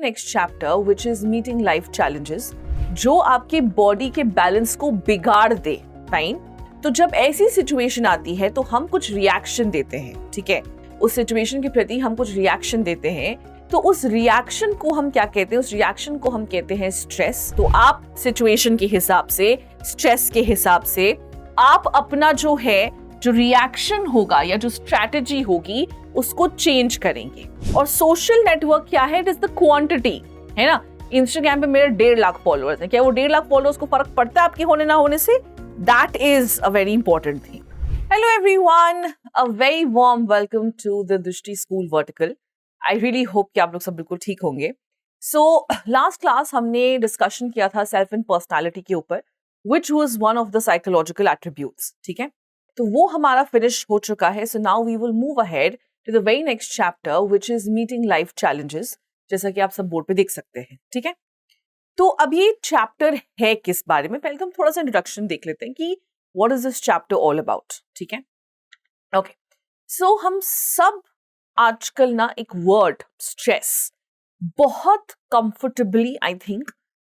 Next chapter which is meeting life challenges, जो आपके body के बैलेंस को बिगाड़ दे. फाइन. तो जब ऐसी सिचुएशन आती है तो हम कुछ रिएक्शन देते हैं. ठीक है, उस सिचुएशन के प्रति हम कुछ रिएक्शन देते हैं. तो उस रिएक्शन को हम क्या कहते हैं? उस रिएक्शन को हम कहते हैं स्ट्रेस. तो आप सिचुएशन के हिसाब से, स्ट्रेस के हिसाब से आप अपना जो रिएक्शन होगा या जो स्ट्रैटेजी होगी उसको चेंज करेंगे. और सोशल नेटवर्क क्या है? इट इज द क्वांटिटी, है ना. इंस्टाग्राम पे मेरे 1.5 लाख फॉलोअर्स हैं. क्या वो 1.5 लाख फॉलोअर्स को फर्क पड़ता है आपके होने ना होने से? That is a very important thing. Hello everyone, a very warm welcome to the Drishti school vertical. I really hope कि आप लोग सब बिल्कुल ठीक होंगे. सो लास्ट क्लास हमने डिस्कशन किया था सेल्फ एंड पर्सनालिटी के ऊपर, which was one of the psychological attributes. ठीक है, तो वो हमारा फिनिश हो चुका है. So now we will move ahead to the very next chapter which is meeting life challenges, जैसा कि आप सब बोर्ड पे देख सकते हैं. ठीक है, तो अब ये चैप्टर है किस बारे में? पहले तो हम थोड़ा सा इंट्रोडक्शन देख लेते हैं कि what is this chapter all about. ठीक है, ओके. सो हम सब आजकल ना एक वर्ड स्ट्रेस बहुत कंफर्टेबली आई थिंक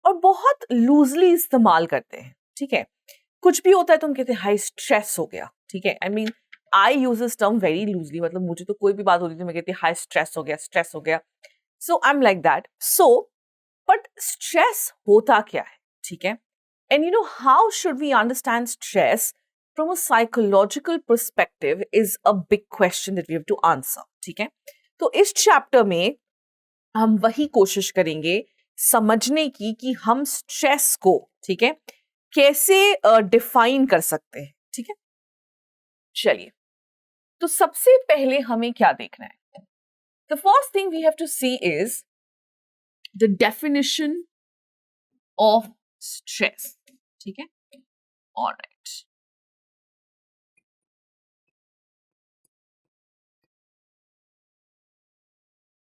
और बहुत लूजली इस्तेमाल करते हैं. ठीक है, कुछ भी होता है तो हम कहते हैं हाई स्ट्रेस हो गया. ठीक है, I mean I use this term very loosely. मतलब मुझे तो कोई भी बात होती थी मैं कहती हाई स्ट्रेस हो गया, स्ट्रेस हो गया. So I am like that. So but stress होता क्या है? ठीक है, and you know how should we understand stress from a psychological perspective is a big question that we have to answer. ठीक है, तो इस चैप्टर में हम वही कोशिश करेंगे समझने की कि हम स्ट्रेस को, ठीक है, कैसे डिफाइन कर सकते हैं. ठीक है, चलिए, तो सबसे पहले हमें क्या देखना है? The first thing we have to see is the definition of stress. ठीक है, ऑलराइट.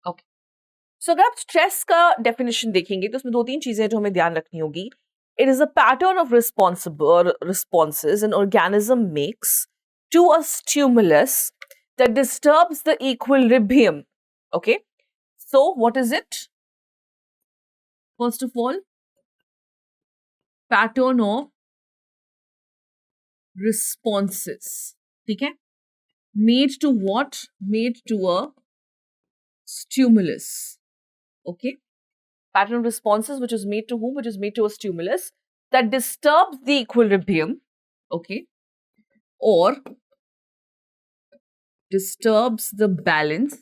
ओके, सो अगर आप स्ट्रेस का डेफिनेशन देखेंगे तो उसमें 2-3 चीजें जो हमें ध्यान रखनी होगी. It is a pattern of responses an organism makes to a stimulus that disturbs the equilibrium. Okay, so what is it? First of all, pattern of responses. ठीक है, made to what? Made to a stimulus. Okay, pattern of responses which is made to whom? Which is made to a stimulus that disturbs the equilibrium. Okay, or disturbs the balance.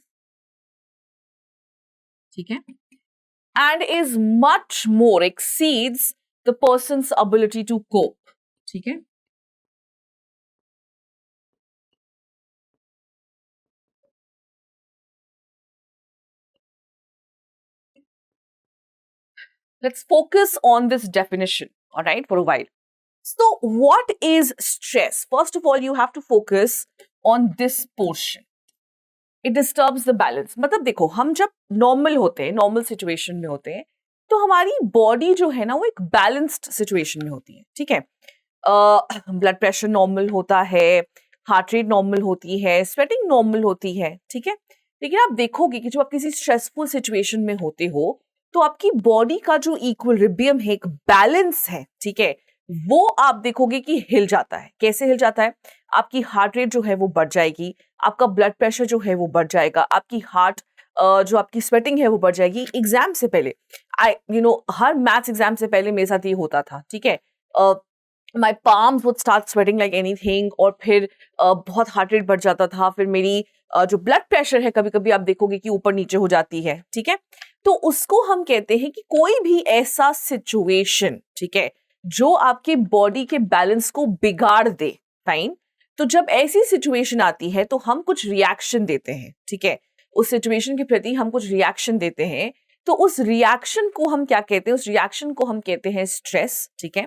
ठीक है, and is much more exceeds the person's ability to cope. ठीक है, let's focus on this definition, all right, for a while. So what is stress? First of all, you have to focus on this portion. It disturbs the balance. मतलब देखो, हम जब normal होते हैं, normal situation में होते हैं, तो हमारी बॉडी जो है ना वो एक बैलेंस्ड सिचुएशन में होती है. ठीक है, ब्लड प्रेशर नॉर्मल होता है, हार्ट रेट नॉर्मल होती है, स्वेटिंग नॉर्मल होती है. ठीक है, लेकिन आप देखोगे कि जब आप किसी स्ट्रेसफुल सिचुएशन में होते हो तो आपकी बॉडी का जो इक्विलिब्रियम है, एक बैलेंस है, ठीक है, वो आप देखोगे कि हिल जाता है. कैसे हिल जाता है? आपकी हार्ट रेट जो है वो बढ़ जाएगी, आपका ब्लड प्रेशर जो है वो बढ़ जाएगा, आपकी हार्ट जो आपकी स्वेटिंग है वो बढ़ जाएगी. एग्जाम से पहले हर मैथ्स एग्जाम से पहले मेरे साथ ये होता था. ठीक है, my palms would start sweating like anything, और फिर बहुत हार्ट रेट बढ़ जाता था. फिर मेरी जो ब्लड प्रेशर है कभी कभी आप देखोगे कि ऊपर नीचे हो जाती है. ठीक है, तो उसको हम कहते हैं कि कोई भी ऐसा सिचुएशन, ठीक है, जो आपके बॉडी के बैलेंस को बिगाड़ दे. फाइन. तो जब ऐसी सिचुएशन आती है तो हम कुछ रिएक्शन देते हैं. ठीक है, उस सिचुएशन के प्रति हम कुछ रिएक्शन देते हैं. तो उस रिएक्शन को हम क्या कहते हैं? उस रिएक्शन को हम कहते हैं स्ट्रेस. ठीक है,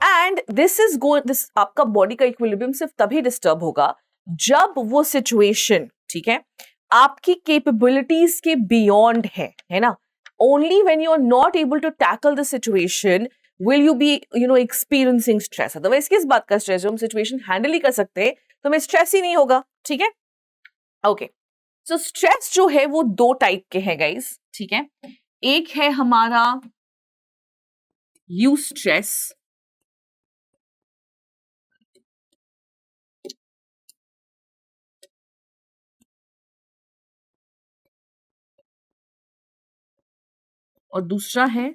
एंड दिस आपका बॉडी का इक्विलिब्रियम सिर्फ तभी डिस्टर्ब होगा जब वो सिचुएशन, ठीक है, आपकी कैपेबिलिटीज के बियॉन्ड है ना. Only when you are not able to tackle the situation will you be experiencing stress. Otherwise किस बात का स्ट्रेस? जो हम सिचुएशन हैंडल ही कर सकते हैं तो हमें स्ट्रेस ही नहीं होगा. ठीक है, ओके. सो स्ट्रेस जो है वो 2 टाइप के हैं गाइस. ठीक है, एक है हमारा यूस्ट्रेस, और दूसरा है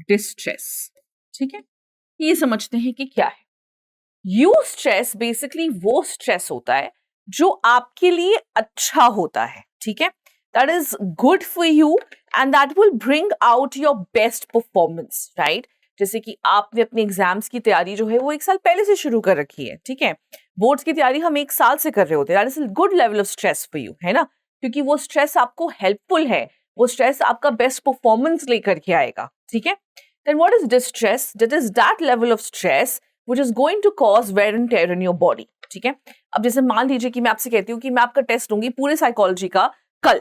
डिस्ट्रेस। ठीक है, ये समझते हैं कि क्या है। यूस्ट्रेस बेसिकली वो स्ट्रेस होता है जो आपके लिए अच्छा होता है, ठीक है, that is good for you and that will bring out your best performance, right. जैसे कि आपने अपने एग्जाम्स की तैयारी जो है वो एक साल पहले से शुरू कर रखी है, ठीक है, बोर्ड्स की तैयारी हम एक साल से कर रहे होते हैं, that is good level of stress for you, है ना, क्योंकि वो स्ट्रेस आपको हेल्पफुल है, वो स्ट्रेस आपका बेस्ट परफॉर्मेंस लेकर के आएगा, ठीक है। Then what is distress? That is that level of stress which is going to cause wear and tear in your body, ठीक है। अब जैसे मान लीजिए कि मैं आपसे कहती हूँ कि मैं आपका टेस्ट लूंगी पूरे साइकोलॉजी का कल,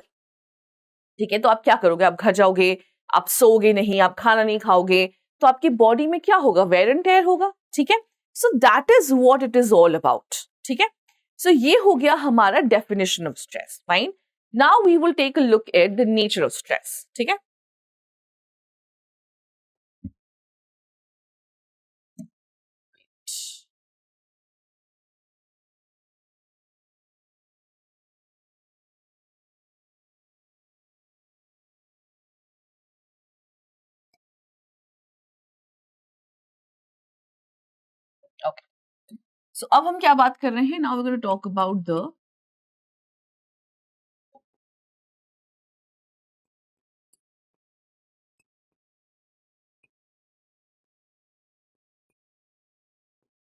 ठीक है, तो आप क्या करोगे? आप घर जाओगे, आप सोओगे नहीं, आप खाना नहीं खाओगे, तो आपकी बॉडी में क्या होगा? वेयर एंड टेयर होगा, ठीक है। So that is what it is all about, ठीक है। सो ये हो गया हमारा definition of stress, fine. Now we will take a look at the nature of stress, ठीक है। ओके, सो अब हम क्या बात कर रहे हैं? Now we going to talk about the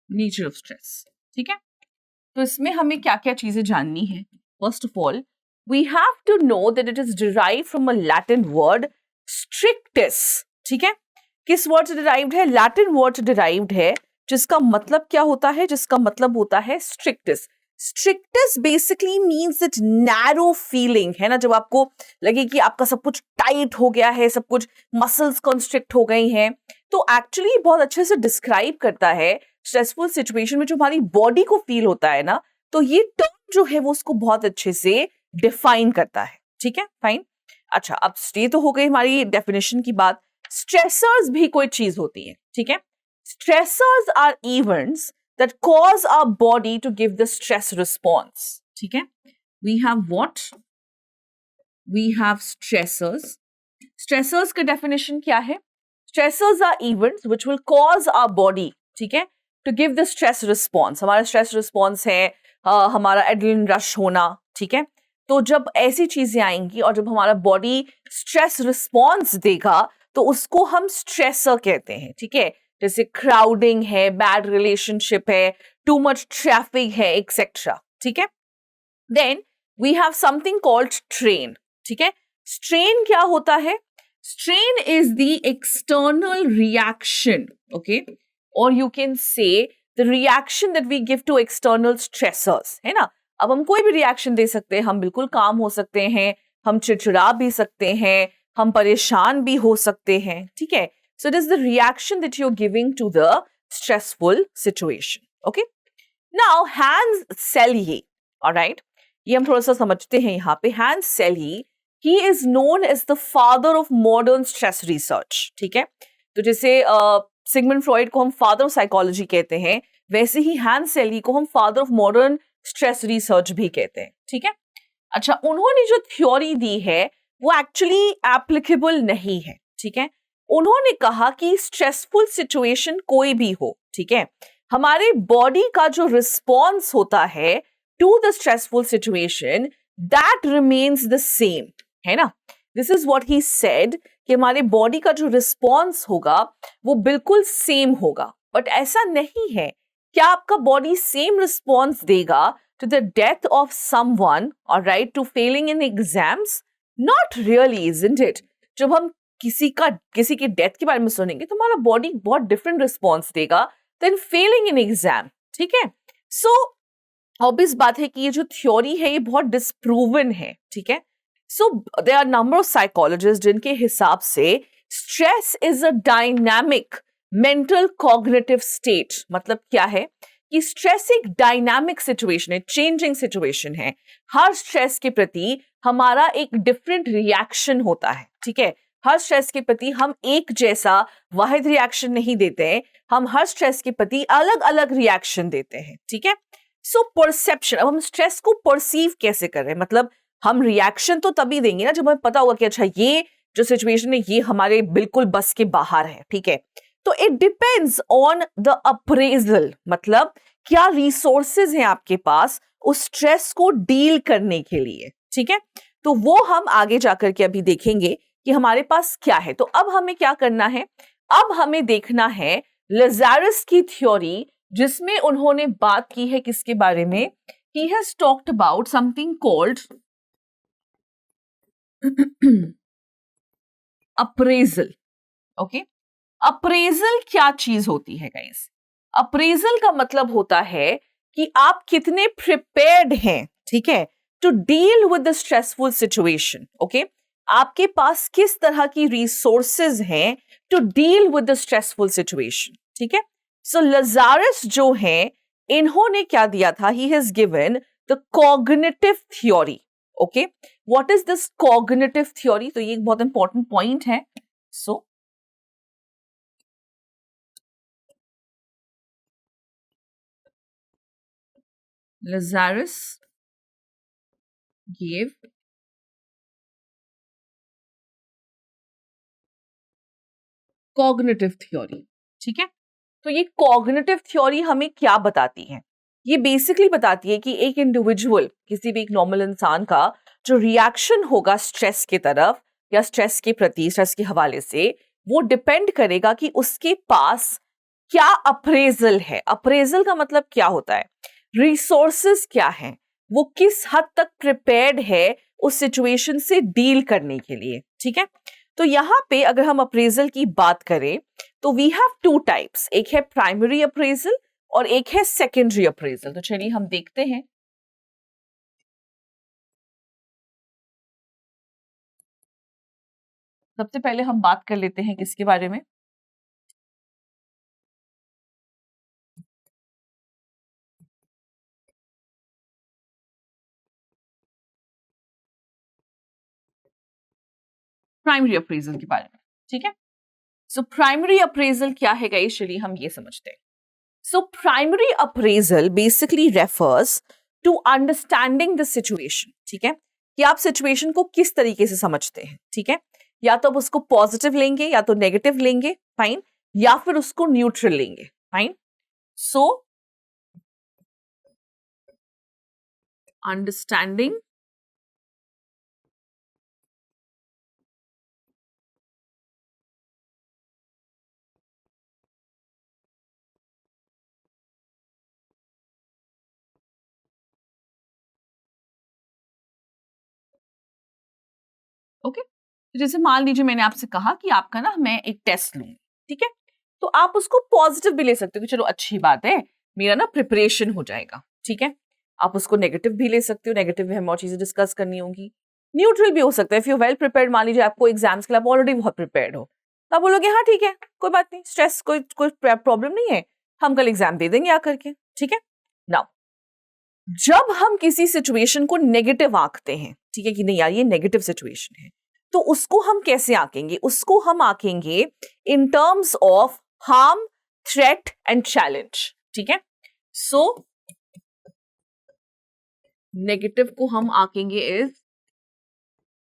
nature of stress, ठीक है। तो इसमें हमें क्या क्या चीजें जाननी है? First of all, we have to know that it is derived from a Latin word strictus, ठीक है। किस वर्ड से डिराइव्ड है? लैटिन वर्ड से डिराइव्ड है, जिसका मतलब क्या होता है? जिसका मतलब होता है strictus. Strictus basically means it narrow feeling, है ना, जब आपको लगे कि आपका सब कुछ टाइट हो गया है, सब कुछ मसल्स कंस्ट्रिक्ट हो गई हैं, तो एक्चुअली बहुत अच्छे से डिस्क्राइब करता है स्ट्रेसफुल सिचुएशन में जो हमारी बॉडी को फील होता है ना, तो ये टर्म जो है वो उसको बहुत अच्छे से डिफाइन करता है, ठीक है, फाइन। अच्छा, अब ये तो हो गई हमारी डेफिनेशन की बात। स्ट्रेसर्स भी कोई चीज होती है, ठीक है। Stressors are events that cause our body to give the stress response, ठीक है। We have what? We have stressors. Stressors का डेफिनेशन क्या है? Stressors are events which will cause our body, ठीक है, to give the stress response. हमारा stress response है हमारा एड्रेनलिन रश होना, ठीक है। तो जब ऐसी चीजें आएंगी और जब हमारा बॉडी स्ट्रेस रिस्पॉन्स देगा तो उसको हम स्ट्रेसर कहते हैं, ठीक है। जैसे क्राउडिंग है, बैड रिलेशनशिप है, टू मच ट्रैफिक है, एक्सेट्रा, ठीक है। Then we have something called strain, ठीक है। स्ट्रेन क्या होता है? Strain is the external reaction, okay, और you can say the reaction that we give to external stressors, है ना। अब हम कोई भी रिएक्शन दे सकते हैं, हम बिल्कुल काम हो सकते हैं, हम चिड़चिड़ा भी सकते हैं, हम परेशान भी हो सकते हैं, ठीक है। So it is the reaction that you are giving to the stressful situation, okay. Now Hans Selye, alright, ये हम थोड़ा सा समझते हैं यहाँ पे। Hans Selye, he is known as the father of modern stress research, ठीक है। तो जैसे सिगमंड फ्रॉइड को हम फादर ऑफ साइकोलॉजी कहते हैं, वैसे ही हैंस सेलिये को हम father of modern stress research भी कहते हैं, ठीक है। अच्छा, उन्होंने जो थ्योरी दी है वो एक्चुअली एप्लीकेबल नहीं है, ठीक है। उन्होंने कहा कि स्ट्रेसफुल सिचुएशन कोई भी हो, ठीक है, हमारे बॉडी का जो रिस्पॉन्स होता है to the stressful situation that remains the same, है ना। This is what he said कि हमारे बॉडी का जो रिस्पॉन्स होगा वो बिल्कुल सेम होगा, बट ऐसा नहीं है। क्या आपका बॉडी सेम रिस्पॉन्स देगा to the death of someone, alright, to failing in exams? Not really, isn't it? जब हम किसी की डेथ के बारे में सुनेंगे तो हमारा बॉडी बहुत डिफरेंट रिस्पॉन्स देगा देन फेलिंग इन एग्जाम, ठीक है। सो ऑब्वियस बात है कि ये जो थ्योरी है ये बहुत डिस्प्रूवन है, ठीक है। So there are number of psychologist जिनके हिसाब से stress is a dynamic mental cognitive state. मतलब क्या है कि स्ट्रेस एक डायनामिक सिचुएशन है, चेंजिंग सिचुएशन है। हर स्ट्रेस के प्रति हमारा एक डिफरेंट रिएक्शन होता है, ठीक है। हर स्ट्रेस के प्रति हम एक जैसा वाहिद रिएक्शन नहीं देते हैं, हम हर स्ट्रेस के प्रति अलग अलग रिएक्शन देते हैं, ठीक है। सो परसेप्शन, अब हम स्ट्रेस को परसीव कैसे कर रहे हैं, मतलब हम रिएक्शन तो तभी देंगे ना जब हमें पता होगा कि अच्छा ये जो सिचुएशन है ये हमारे बिल्कुल बस के बाहर है, ठीक है। तो it depends on the appraisal, मतलब क्या रिसोर्सेज हैं आपके पास उस स्ट्रेस को डील करने के लिए, ठीक है। तो वो हम आगे जाकर के अभी देखेंगे कि हमारे पास क्या है। तो अब हमें क्या करना है, अब हमें देखना है लज़ारस की थ्योरी, जिसमें उन्होंने बात की है किसके बारे में, he has talked about something called appraisal. Okay, appraisal क्या चीज होती है गाइस? अप्रेजल का मतलब होता है कि आप कितने प्रिपेयर्ड हैं, ठीक है, to deal with the stressful situation. Okay, आपके पास किस तरह की रिसोर्सेज हैं to deal with the stressful situation, ठीक है। सो लज़ारस जो है, इन्होंने क्या दिया था, he has given the cognitive theory. Okay, what is this cognitive theory? तो ये एक बहुत इंपॉर्टेंट पॉइंट है। सो Lazarus gave कॉग्निटिव थ्योरी, ठीक है। तो ये कॉग्निटिव थ्योरी हमें क्या बताती है? ये बेसिकली बताती है कि एक इंडिविजुअल, किसी भी एक नॉर्मल इंसान का जो रिएक्शन होगा स्ट्रेस की तरफ या स्ट्रेस के प्रति, स्ट्रेस के हवाले से, वो डिपेंड करेगा कि उसके पास क्या अप्रेजल है। अप्रेजल का मतलब क्या होता है? रिसोर्सेज क्या हैं, वो किस हद तक प्रिपेयर्ड है उस सिचुएशन से डील करने के लिए, ठीक है। तो यहां पे अगर हम अप्रेजल की बात करें तो वी हैव टू टाइप्स, एक है प्राइमरी अप्रेजल और एक है सेकेंडरी अप्रेजल। तो चलिए हम देखते हैं। सबसे पहले हम बात कर लेते हैं किसके बारे में, प्राइमरी अप्रेजल के बारे में, ठीक है। सो प्राइमरी अप्रेजल क्या है गाइस, चलिए हम ये समझते हैं। So primary appraisal basically refers to understanding the situation, ठीक है, कि आप सिचुएशन को किस तरीके से समझते हैं, ठीक है। या तो आप उसको पॉजिटिव लेंगे या तो नेगेटिव लेंगे, फाइन, या फिर उसको न्यूट्रल लेंगे, फाइन। So understanding okay. तो जैसे मान लीजिए मैंने आपसे कहा कि आपका ना मैं एक टेस्ट लूंगी, ठीक है, तो आप उसको पॉजिटिव भी ले सकते हो कि चलो अच्छी बात है, मेरा ना प्रिपरेशन हो जाएगा, ठीक है। आप उसको नेगेटिव भी ले सकते हो, नेगेटिव में हमें और चीजें डिस्कस करनी होगी। न्यूट्रल भी हो सकता है, इफ यू वेल प्रिपेयर्ड, मान लीजिए आपको एग्जाम्स के लिए आप ऑलरेडी बहुत प्रिपेयर्ड हो, तो आप बोलोगे हाँ ठीक है, कोई बात नहीं, स्ट्रेस कोई कोई प्रॉब्लम नहीं है, हम कल एग्जाम दे देंगे आकर के, ठीक है। नाउ जब हम किसी सिचुएशन को नेगेटिव आंकते हैं, ठीक है, कि नहीं यार ये नेगेटिव सिचुएशन है, तो उसको हम कैसे आंकेंगे? उसको हम आंकेंगे in terms of harm, threat and challenge, ठीक है। सो नेगेटिव को हम आंकेंगे इज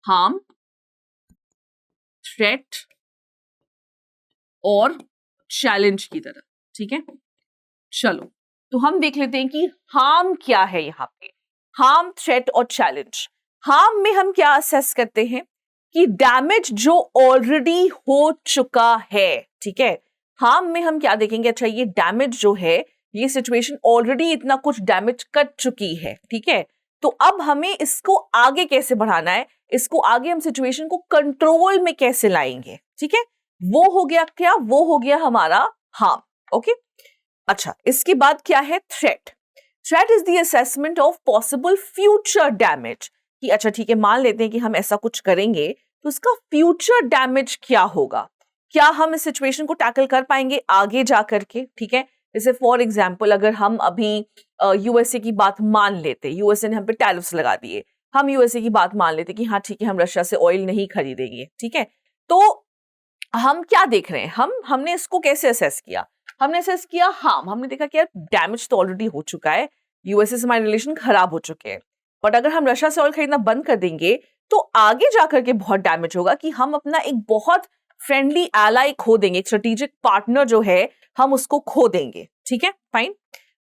हार्म, थ्रेट और चैलेंज की तरह, ठीक है। चलो तो हम देख लेते हैं कि हार्म क्या है। यहां पे हार्म, थ्रेट और चैलेंज। हार्म में हम क्या असेस करते हैं कि डैमेज जो ऑलरेडी हो चुका है, ठीक है। हार्म में हम क्या देखेंगे, अच्छा ये डैमेज जो है, ये सिचुएशन ऑलरेडी इतना कुछ डैमेज कर चुकी है, ठीक है। तो अब हमें इसको आगे कैसे बढ़ाना है, इसको आगे हम सिचुएशन को कंट्रोल में कैसे लाएंगे, ठीक है। वो हो गया क्या, वो हो गया हमारा हार्म, ओके। अच्छा इसके बाद क्या है, threat. Threat is the assessment of possible future damage, कि अच्छा ठीक है, मान लेते हैं कि हम ऐसा कुछ करेंगे तो उसका फ्यूचर डैमेज क्या होगा, क्या हम इस सिचुएशन को टैकल कर पाएंगे आगे जा करके, ठीक है। जैसे फॉर एग्जाम्पल अगर हम अभी यूएसए की बात मान लेते, यूएसए ने हम पे टैरिफ्स लगा दिए, हम यूएसए की बात मान लेते कि हाँ ठीक है हम रशिया से ऑयल नहीं खरीदेंगे, ठीक है, तो हम क्या देख रहे हैं, हमने इसको कैसे असेस किया, हमने असेस किया, हाँ हमने देखा कि यार डैमेज तो ऑलरेडी हो चुका है, यूएसए से हमारे रिलेशन खराब हो चुके हैं, बट अगर हम रशिया से ऑयल खरीदना बंद कर देंगे तो आगे जाकर के बहुत डैमेज होगा कि हम अपना एक बहुत फ्रेंडली एलाई खो देंगे, एक स्ट्रेटेजिक पार्टनर जो है हम उसको खो देंगे, ठीक है, फाइन।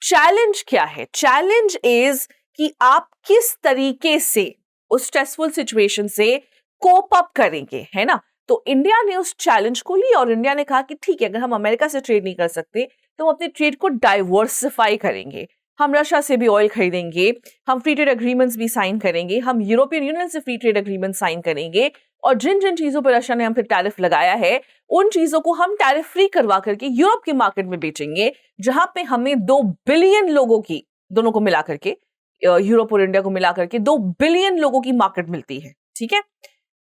चैलेंज क्या है, चैलेंज इज कि आप किस तरीके से उस स्ट्रेसफुल सिचुएशन से कोप अप करेंगे, है ना। तो इंडिया ने उस चैलेंज को लिया और इंडिया ने कहा कि ठीक है अगर हम अमेरिका से ट्रेड नहीं कर सकते तो हम अपने ट्रेड को डाइवर्सिफाई करेंगे, हम रशिया से भी ऑयल खरीदेंगे, हम फ्री ट्रेड एग्रीमेंट्स भी साइन करेंगे, हम यूरोपियन यूनियन से फ्री ट्रेड एग्रीमेंट साइन करेंगे, और जिन जिन चीजों पर रशिया ने हम पे टैरिफ लगाया है उन चीजों को हम टैरिफ फ्री करवा करके यूरोप के मार्केट में बेचेंगे, जहां पे हमें 2 बिलियन लोगों की, दोनों को मिला करके, यूरोप और इंडिया को मिला करके 2 बिलियन लोगों की मार्केट मिलती है, ठीक है।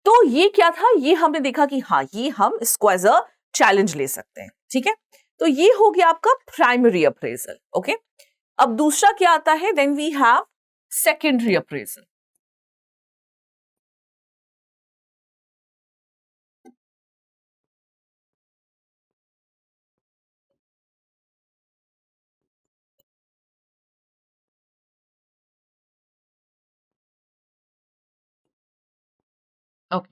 तो ये क्या था, ये हमने देखा कि हाँ ये हम इसको एज अ चैलेंज ले सकते हैं, ठीक है। तो ये हो गया आपका प्राइमरी अप्रेजल, ओके। अब दूसरा क्या आता है, then we have secondary appraisal. Okay,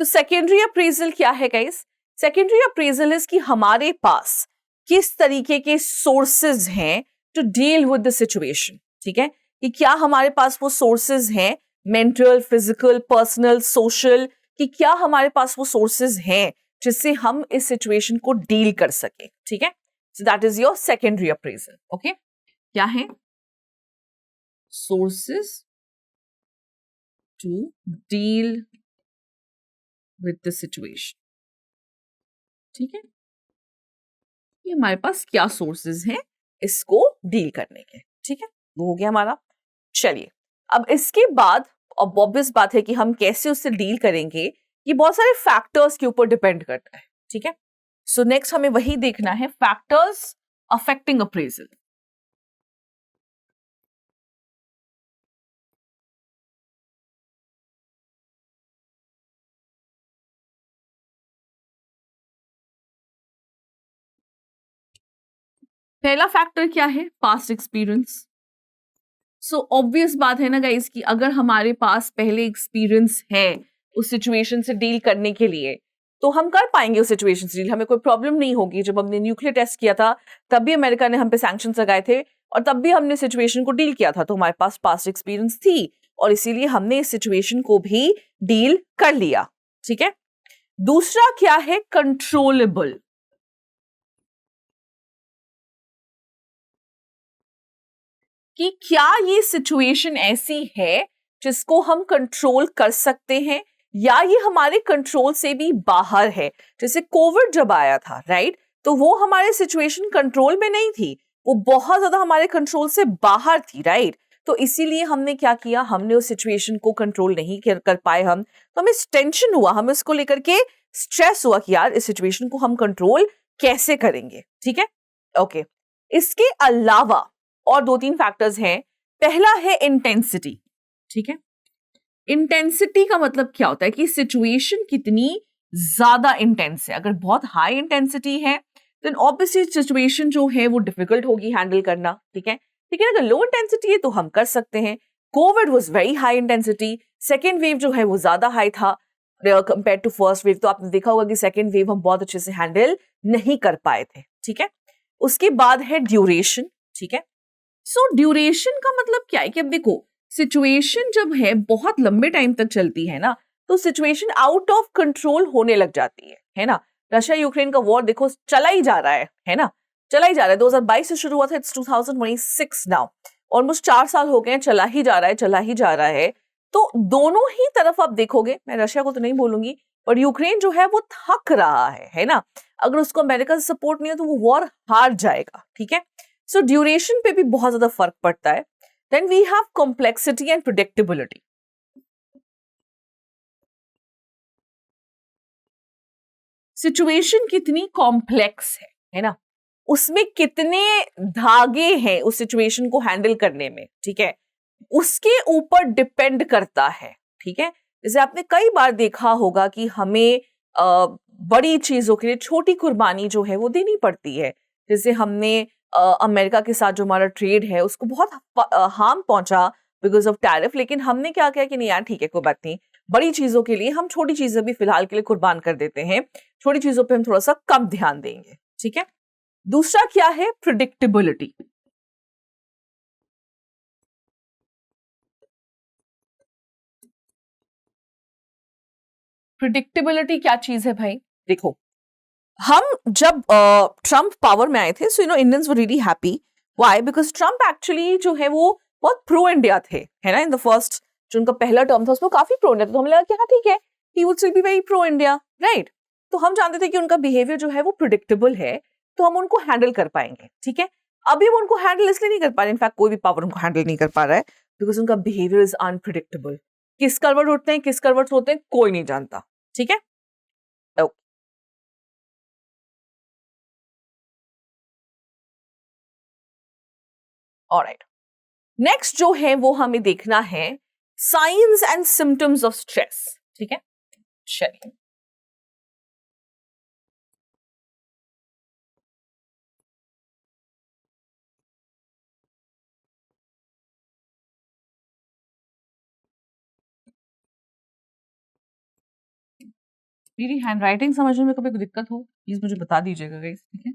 तो सेकेंडरी अप्रेजल क्या है गाइस, सेकेंडरी अप्रेजल इज कि हमारे पास किस तरीके के सोर्सेज हैं to deal with the situation, ठीक है, कि क्या हमारे पास वो सोर्सेज हैं, मेंटल, फिजिकल, पर्सनल, सोशल, कि क्या हमारे पास वो सोर्सेज हैं जिससे हम इस सिचुएशन को डील कर सके, ठीक है। So that is your secondary appraisal, okay. क्या है, sources to deal with the situation, ठीक है, कि हमारे पास क्या सोर्सेज हैं इसको डील करने के, ठीक है, वो हो गया हमारा। चलिए, अब इसके बाद अब ऑब्वियस बात है कि हम कैसे उससे डील करेंगे, ये बहुत सारे फैक्टर्स के ऊपर डिपेंड करता है, ठीक है। सो नेक्स्ट हमें वही देखना है, फैक्टर्स अफेक्टिंग अप्रेजल। पहला फैक्टर क्या है, पास्ट एक्सपीरियंस। सो ऑब्वियस बात है ना गाइस कि अगर हमारे पास पहले एक्सपीरियंस है उस सिचुएशन से डील करने के लिए तो हम कर पाएंगे उस सिचुएशन से डील, हमें कोई प्रॉब्लम नहीं होगी। जब हमने न्यूक्लियर टेस्ट किया था तब भी अमेरिका ने हम पे सैंक्शंस लगाए थे और तब भी हमने सिचुएशन को डील किया था, तो हमारे पास पास्ट एक्सपीरियंस थी और इसीलिए हमने इस सिचुएशन को भी डील कर लिया, ठीक है। दूसरा क्या है, कंट्रोलेबल। कि क्या ये सिचुएशन ऐसी है जिसको हम कंट्रोल कर सकते हैं या ये हमारे कंट्रोल से भी बाहर है। जैसे कोविड जब आया था, राइट, तो वो हमारे सिचुएशन कंट्रोल में नहीं थी, वो बहुत ज्यादा हमारे कंट्रोल से बाहर थी, राइट। तो इसीलिए हमने क्या किया, हमने उस सिचुएशन को कंट्रोल नहीं कर पाए हम, तो हमें टेंशन हुआ, हमें इसको लेकर के स्ट्रेस हुआ कि यार इस सिचुएशन को हम कंट्रोल कैसे करेंगे, ठीक है, ओके। इसके अलावा और 2-3 फैक्टर्स हैं। पहला है इंटेंसिटी, ठीक है। इंटेंसिटी का मतलब क्या होता है कि सिचुएशन कितनी ज्यादा इंटेंस है। अगर बहुत हाई इंटेंसिटी है देन ऑब्वियसली सिचुएशन जो है वो डिफिकल्ट होगी हैंडल करना, ठीक है। लेकिन अगर लो इंटेंसिटी है तो हम कर सकते हैं। Covid was very high intensity, second wave जो है वो ज्यादा हाई था कंपेयर टू फर्स्ट वेव, तो आपने देखा होगा कि सेकेंड वेव हम बहुत अच्छे से हैंडल नहीं कर पाए थे, ठीक है। उसके बाद है ड्यूरेशन, ठीक है। सो ड्यूरेशन का मतलब क्या है कि अब देखो सिचुएशन जब है बहुत लंबे टाइम तक चलती है ना, तो सिचुएशन आउट ऑफ कंट्रोल होने लग जाती है ना। रशिया यूक्रेन का वॉर देखो चला ही जा रहा है ना, चला ही जा रहा है। 2022 से शुरू हुआ था, इट्स 2026 नाउ, ऑलमोस्ट 4 साल हो गए हैं, चला ही जा रहा है, चला ही जा रहा है। तो दोनों ही तरफ आप देखोगे, मैं रशिया को तो नहीं बोलूंगी, पर यूक्रेन जो है वो थक रहा है ना। अगर उसको अमेरिका से सपोर्ट नहीं है तो वो वॉर हार जाएगा, ठीक है। सो ड्यूरेशन पे भी बहुत ज्यादा फर्क पड़ता है। Then we have complexity and predictability. Situation कितनी कॉम्प्लेक्स है ना, उसमें कितने धागे हैं उस सिचुएशन को हैंडल करने में, ठीक है, उसके ऊपर डिपेंड करता है, ठीक है। जैसे आपने कई बार देखा होगा कि हमें बड़ी चीजों के लिए छोटी कुर्बानी जो है वो देनी पड़ती है। जैसे हमने अमेरिका के साथ जो हमारा ट्रेड है उसको बहुत हार्म पहुंचा बिकॉज ऑफ टैरिफ, लेकिन हमने क्या किया कि नहीं यार ठीक है कोई बात नहीं, बड़ी चीजों के लिए हम छोटी चीजें भी फिलहाल के लिए कुर्बान कर देते हैं, छोटी चीजों पे हम थोड़ा सा कम ध्यान देंगे, ठीक है। दूसरा क्या है? प्रिडिक्टेबिलिटी। प्रिडिक्टेबिलिटी क्या चीज है भाई? देखो, हम जब ट्रम्प पावर में आए थे, so you know Indians were really happy. Why? Because Trump actually जो है वो बहुत प्रो इंडिया थे, है ना। इन द फर्स्ट जो उनका पहला टर्म था उसमें काफी प्रो इंडिया था, तो हमें लगा कि हाँ ठीक है, he would still be very pro India, right. तो हम जानते थे कि उनका बिहेवियर जो है वो प्रिडिक्टेबल है, तो हम उनको हैंडल कर पाएंगे, ठीक है। अभी हम उनको हैंडल इसलिए नहीं कर पा रहे, इनफैक्ट कोई भी पावर उनको हैंडल नहीं कर पा रहा है, बिकॉज उनका बिहेवियर इज अनप्रिडिक्टेबल। किस करवट उठते हैं, किस करवट सोते हैं, कोई नहीं जानता, ठीक है। ऑलराइट, नेक्स्ट जो है वो हमें देखना है science and symptoms of stress, ठीक है। चलिए, मेरी हैंडराइटिंग समझने में कभी कोई दिक्कत हो प्लीज मुझे बता दीजिएगा गाइस, ठीक है।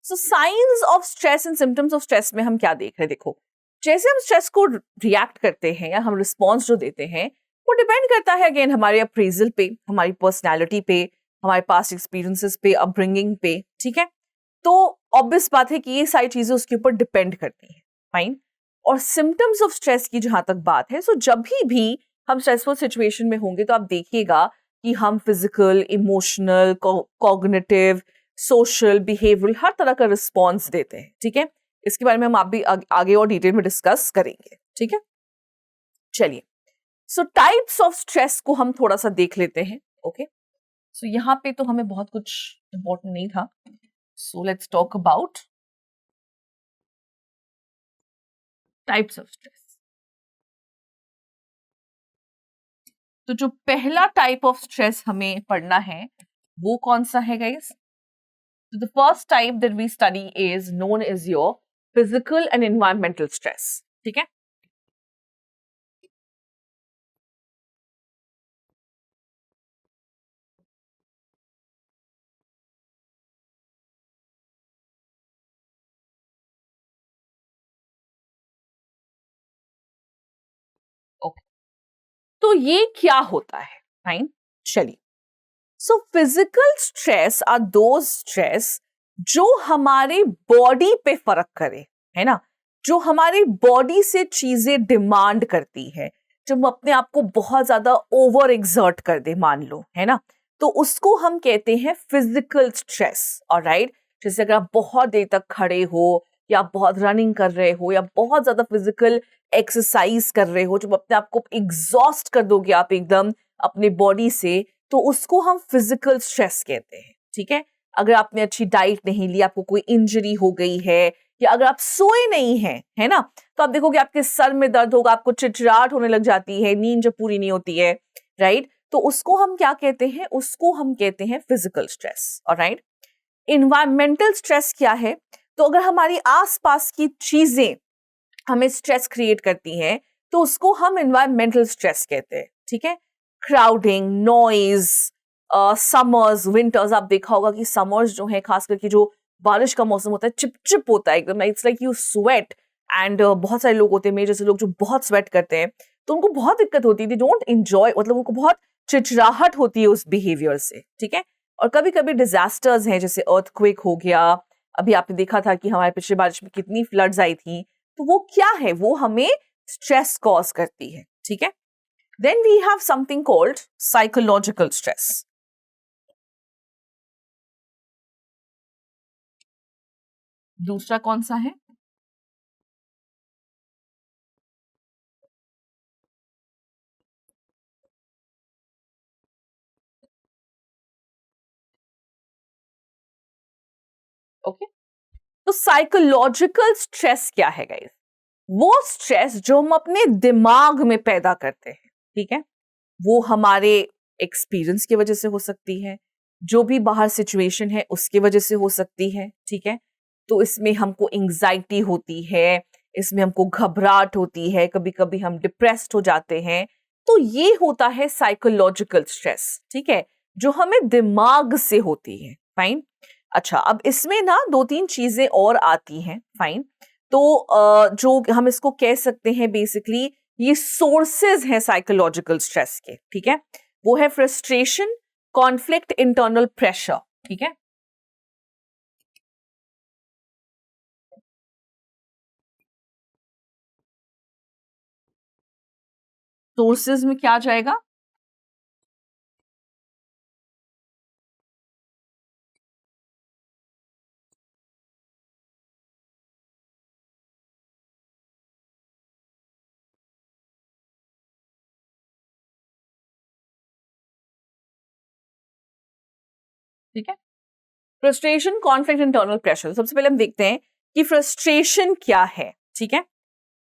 So science of stress and symptoms of stress में हम क्या देख रहे हैं? देखो, जैसे हम स्ट्रेस को रिएक्ट करते हैं या हम रिस्पॉन्स जो देते हैं वो डिपेंड करता है अगेन हमारे अप्रेजल पे, हमारी पर्सनैलिटी पे, हमारे पास्ट एक्सपीरियंसेस पे, अपब्रिंगिंग पे, ठीक है। तो ऑब्वियस बात है कि ये सारी चीजें उसके ऊपर डिपेंड करती हैं, फाइन। और सिम्टम्स ऑफ स्ट्रेस की जहां तक बात है, सो जब भी हम स्ट्रेसफुल सिचुएशन में होंगे तो आप देखिएगा कि हम physical, emotional, cognitive, social, behavioural हर तरह का रिस्पॉन्स देते हैं, ठीक है। इसके बारे में हम आप भी आगे और डिटेल में डिस्कस करेंगे, ठीक है। चलिए, सो टाइप्स ऑफ स्ट्रेस को हम थोड़ा सा देख लेते हैं, ओके। सो यहाँ पे तो हमें बहुत कुछ इंपॉर्टेंट नहीं था, so let's talk about types of stress. तो जो पहला टाइप ऑफ स्ट्रेस हमें पढ़ना है वो कौन सा है guys? So the first type that we study is known as your physical and environmental stress. ठीक है? ओके, तो ये क्या होता है? फाइन, चलिए। So physical stress are those stress जो हमारे बॉडी पे फर्क करे, है ना, जो हमारी बॉडी से चीजें डिमांड करती है, जब हम अपने आप को बहुत ज्यादा ओवर एक्सर्ट कर दे, मान लो, है ना, तो उसको हम कहते हैं फिजिकल स्ट्रेस। ऑलराइट, जैसे अगर आप बहुत देर तक खड़े हो या आप बहुत रनिंग कर रहे हो या बहुत ज्यादा फिजिकल एक्सरसाइज कर रहे हो, जब अपने आप को एग्जॉस्ट कर दोगे आप एकदम अपने बॉडी से, तो उसको हम फिजिकल स्ट्रेस कहते हैं, ठीक है। अगर आपने अच्छी डाइट नहीं ली, आपको कोई इंजरी हो गई है, या अगर आप सोए नहीं हैं, है ना, तो आप देखोगे आपके सर में दर्द होगा, आपको चिड़चिड़ाहट होने लग जाती है, नींद जब पूरी नहीं होती है, राइट। तो उसको हम क्या कहते हैं? उसको हम कहते हैं physical stress, alright. Environmental stress क्या है? तो अगर हमारी आसपास की चीजें हमें स्ट्रेस क्रिएट करती हैं तो उसको हम इन्वायरमेंटल स्ट्रेस कहते हैं, ठीक है। क्राउडिंग, नॉइज, समर्स, विंटर्स, आप देखा होगा कि समर्स जो है खास करके जो बारिश का मौसम होता है, चिपचिप होता है एकदम, it's like you sweat. And बहुत सारे लोग होते हैं मेरे जैसे लोग जो बहुत स्वेट करते हैं, तो उनको बहुत दिक्कत होती है, दे डोंट एंजॉय, मतलब उनको बहुत चिड़चिड़ाहट होती है उस बिहेवियर से, ठीक है। और कभी कभी डिजास्टर्स हैं, जैसे अर्थक्वेक हो गया, अभी आपने देखा था कि हमारे पिछले बारिश में कितनी फ्लड्स आई थी, तो वो क्या है? वो हमें स्ट्रेस कॉज करती है, ठीक है। Then we have something called psychological stress. दूसरा कौन सा है? ओके। तो साइकोलॉजिकल स्ट्रेस क्या है गाइस? वो स्ट्रेस जो हम अपने दिमाग में पैदा करते हैं, ठीक है, वो हमारे एक्सपीरियंस की वजह से हो सकती है, जो भी बाहर सिचुएशन है उसकी वजह से हो सकती है, ठीक है। तो इसमें हमको एंजाइटी होती है, इसमें हमको घबराहट होती है, कभी कभी हम डिप्रेस्ड हो जाते हैं। तो ये होता है साइकोलॉजिकल स्ट्रेस, ठीक है, जो हमें दिमाग से होती है। फाइन। अच्छा, अब इसमें ना दो तीन चीजें और आती हैं। फाइन। तो जो हम इसको कह सकते हैं बेसिकली, ये सोर्सेज हैं साइकोलॉजिकल स्ट्रेस के, ठीक है। वो है फ्रस्ट्रेशन, कॉन्फ्लिक्ट, इंटरनल प्रेशर, ठीक है। सोर्सेज में क्या आ जाएगा? ठीक है। Frustration, conflict, internal pressure. सबसे पहले हम देखते हैं कि फ्रस्ट्रेशन क्या है, ठीक है।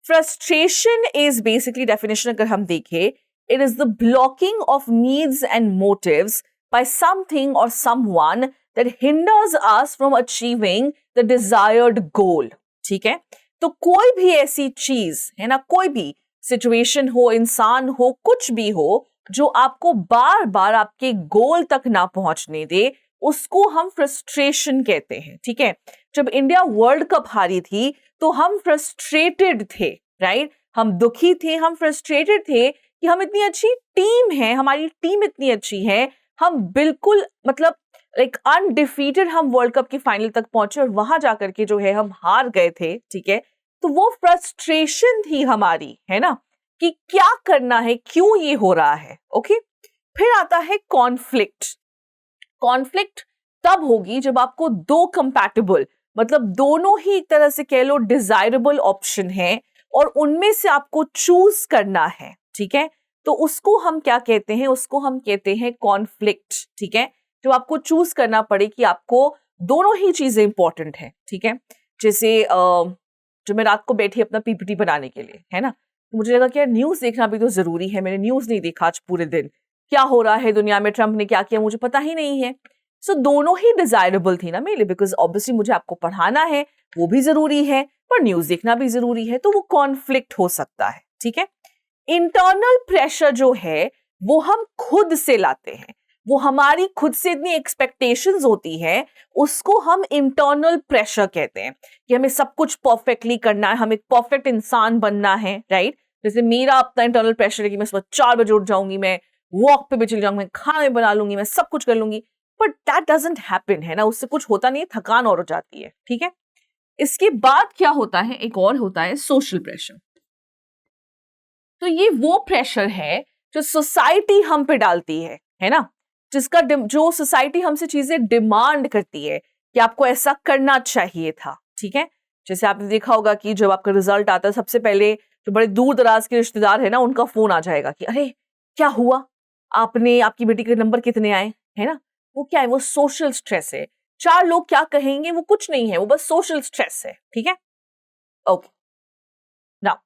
फ्रस्ट्रेशन इज बेसिकली, डेफिनेशन अगर हम देखें, it is the blocking of needs and motives by something or someone that hinders us from achieving the desired goal, ठीक है। तो कोई भी ऐसी चीज है ना, कोई भी सिचुएशन हो, इंसान हो, कुछ भी हो, जो आपको बार बार आपके गोल तक ना पहुंचने दे, उसको हम फ्रस्ट्रेशन कहते हैं, ठीक है। जब इंडिया वर्ल्ड कप हारी थी तो हम फ्रस्ट्रेटेड थे, राइट। हम दुखी थे, हम फ्रस्ट्रेटेड थे कि हम इतनी अच्छी टीम है, हमारी टीम इतनी अच्छी है, हम बिल्कुल मतलब लाइक अनडिफीटेड हम वर्ल्ड कप की फाइनल तक पहुंचे और वहां जाकर के जो है हम हार गए थे, ठीक है। तो वो फ्रस्ट्रेशन थी हमारी, है ना, कि क्या करना है, क्यों ये हो रहा है। ओके। फिर आता है कॉन्फ्लिक्ट। कॉन्फ्लिक्ट तब होगी जब आपको दो कंपैटिबल, मतलब दोनों ही एक तरह से कह लो डिजायरेबल ऑप्शन है और उनमें से आपको चूज करना है, ठीक है। तो उसको हम क्या कहते हैं? उसको हम कहते हैं कॉन्फ्लिक्ट, ठीक है। जो आपको चूज करना पड़े कि आपको दोनों ही चीजें इंपॉर्टेंट है, ठीक है। जैसे जो मैं रात को बैठी अपना पीपीटी बनाने के लिए, है ना, तो मुझे लगा कि यार न्यूज देखना भी तो जरूरी है। मैंने न्यूज नहीं देखा आज पूरे दिन, क्या हो रहा है दुनिया में, ट्रंप ने क्या किया, मुझे पता ही नहीं है। सो दोनों ही डिजायरेबल थी ना मेरे लिए, बिकॉज ऑब्वियसली मुझे आपको पढ़ाना है, वो भी जरूरी है, पर न्यूज देखना भी जरूरी है। तो वो कॉन्फ्लिक्ट हो सकता है, ठीक है। इंटरनल प्रेशर जो है वो हम खुद से लाते हैं, वो हमारी खुद से इतनी एक्सपेक्टेशंस होती है, उसको हम इंटरनल प्रेशर कहते हैं कि हमें सब कुछ परफेक्टली करना है, हमें एक परफेक्ट इंसान बनना है, राइट। जैसे मेरा अपना इंटरनल प्रेशर है कि मैं सुबह 4 बजे उठ जाऊंगी, मैं वॉक पे भी चली जाऊंगी, मैं खाना भी बना लूंगी, मैं सब कुछ कर लूंगी, बट दैट डजंट हैपन, है ना, उससे कुछ होता नहीं है, थकान और हो जाती है, ठीक है। इसके बाद क्या होता है, एक और होता है सोशल प्रेशर। तो ये वो प्रेशर है जो सोसाइटी हम पे डालती है ना, जिसका जो सोसाइटी हमसे चीजें डिमांड करती है कि आपको ऐसा करना चाहिए था, ठीक है। जैसे आपने देखा होगा कि जब आपका रिजल्ट आता है, सबसे पहले जो बड़े दूर दराज के रिश्तेदार है ना, उनका फोन आ जाएगा कि अरे क्या हुआ, आपने, आपकी बेटी के नंबर कितने आए, है ना। वो क्या है? वो सोशल स्ट्रेस है। चार लोग क्या कहेंगे वो कुछ नहीं है, वो बस सोशल स्ट्रेस है, ठीक है। Okay. Now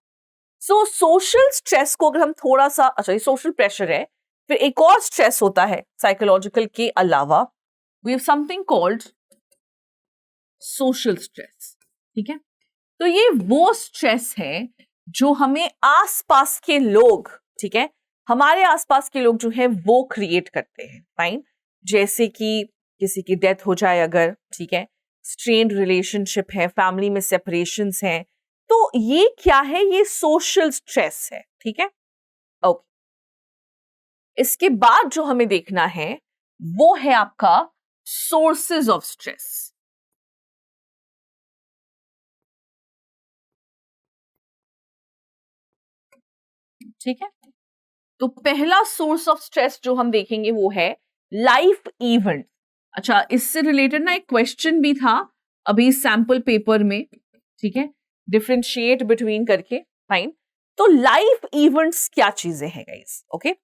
so social stress को अगर हम थोड़ा सा, अच्छा ये सोशल प्रेशर है, फिर एक और स्ट्रेस होता है साइकोलॉजिकल के अलावा, we have something called social stress, ठीक है। तो ये वो स्ट्रेस है जो हमें आसपास के लोग, ठीक है, हमारे आसपास के लोग जो है वो क्रिएट करते हैं। फाइन। जैसे कि किसी की डेथ हो जाए अगर, ठीक है, स्ट्रेन्ड रिलेशनशिप है, फैमिली में सेपरेशंस हैं, तो ये क्या है? ये सोशल स्ट्रेस है, ठीक है। ओके। इसके बाद जो हमें देखना है वो है आपका सोर्सेज ऑफ स्ट्रेस, ठीक है। तो पहला सोर्स ऑफ स्ट्रेस जो हम देखेंगे वो है लाइफ इवेंट। अच्छा, इससे रिलेटेड ना एक क्वेश्चन भी था अभी सैंपल पेपर में, ठीक है, डिफरेंशिएट बिटवीन करके। फाइन। तो लाइफ इवेंट्स क्या चीजें हैं गाइस? ओके।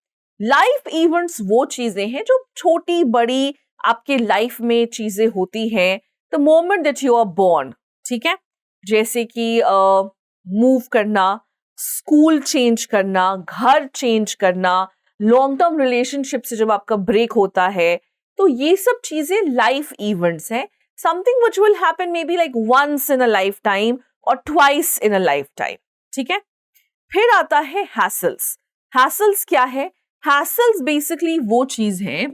लाइफ इवेंट्स वो चीजें हैं जो छोटी बड़ी आपके लाइफ में चीजें होती हैं, the moment that you are born, ठीक है, जैसे कि मूव करना, स्कूल चेंज करना, घर चेंज करना, लॉन्ग टर्म रिलेशनशिप से जब आपका ब्रेक होता है, तो ये सब चीजें लाइफ इवेंट्स हैं, something which will happen may be like once in a lifetime or twice in a lifetime, ठीक है। फिर आता है हैसल्स। हैसल्स क्या है? हैसल्स बेसिकली वो चीज है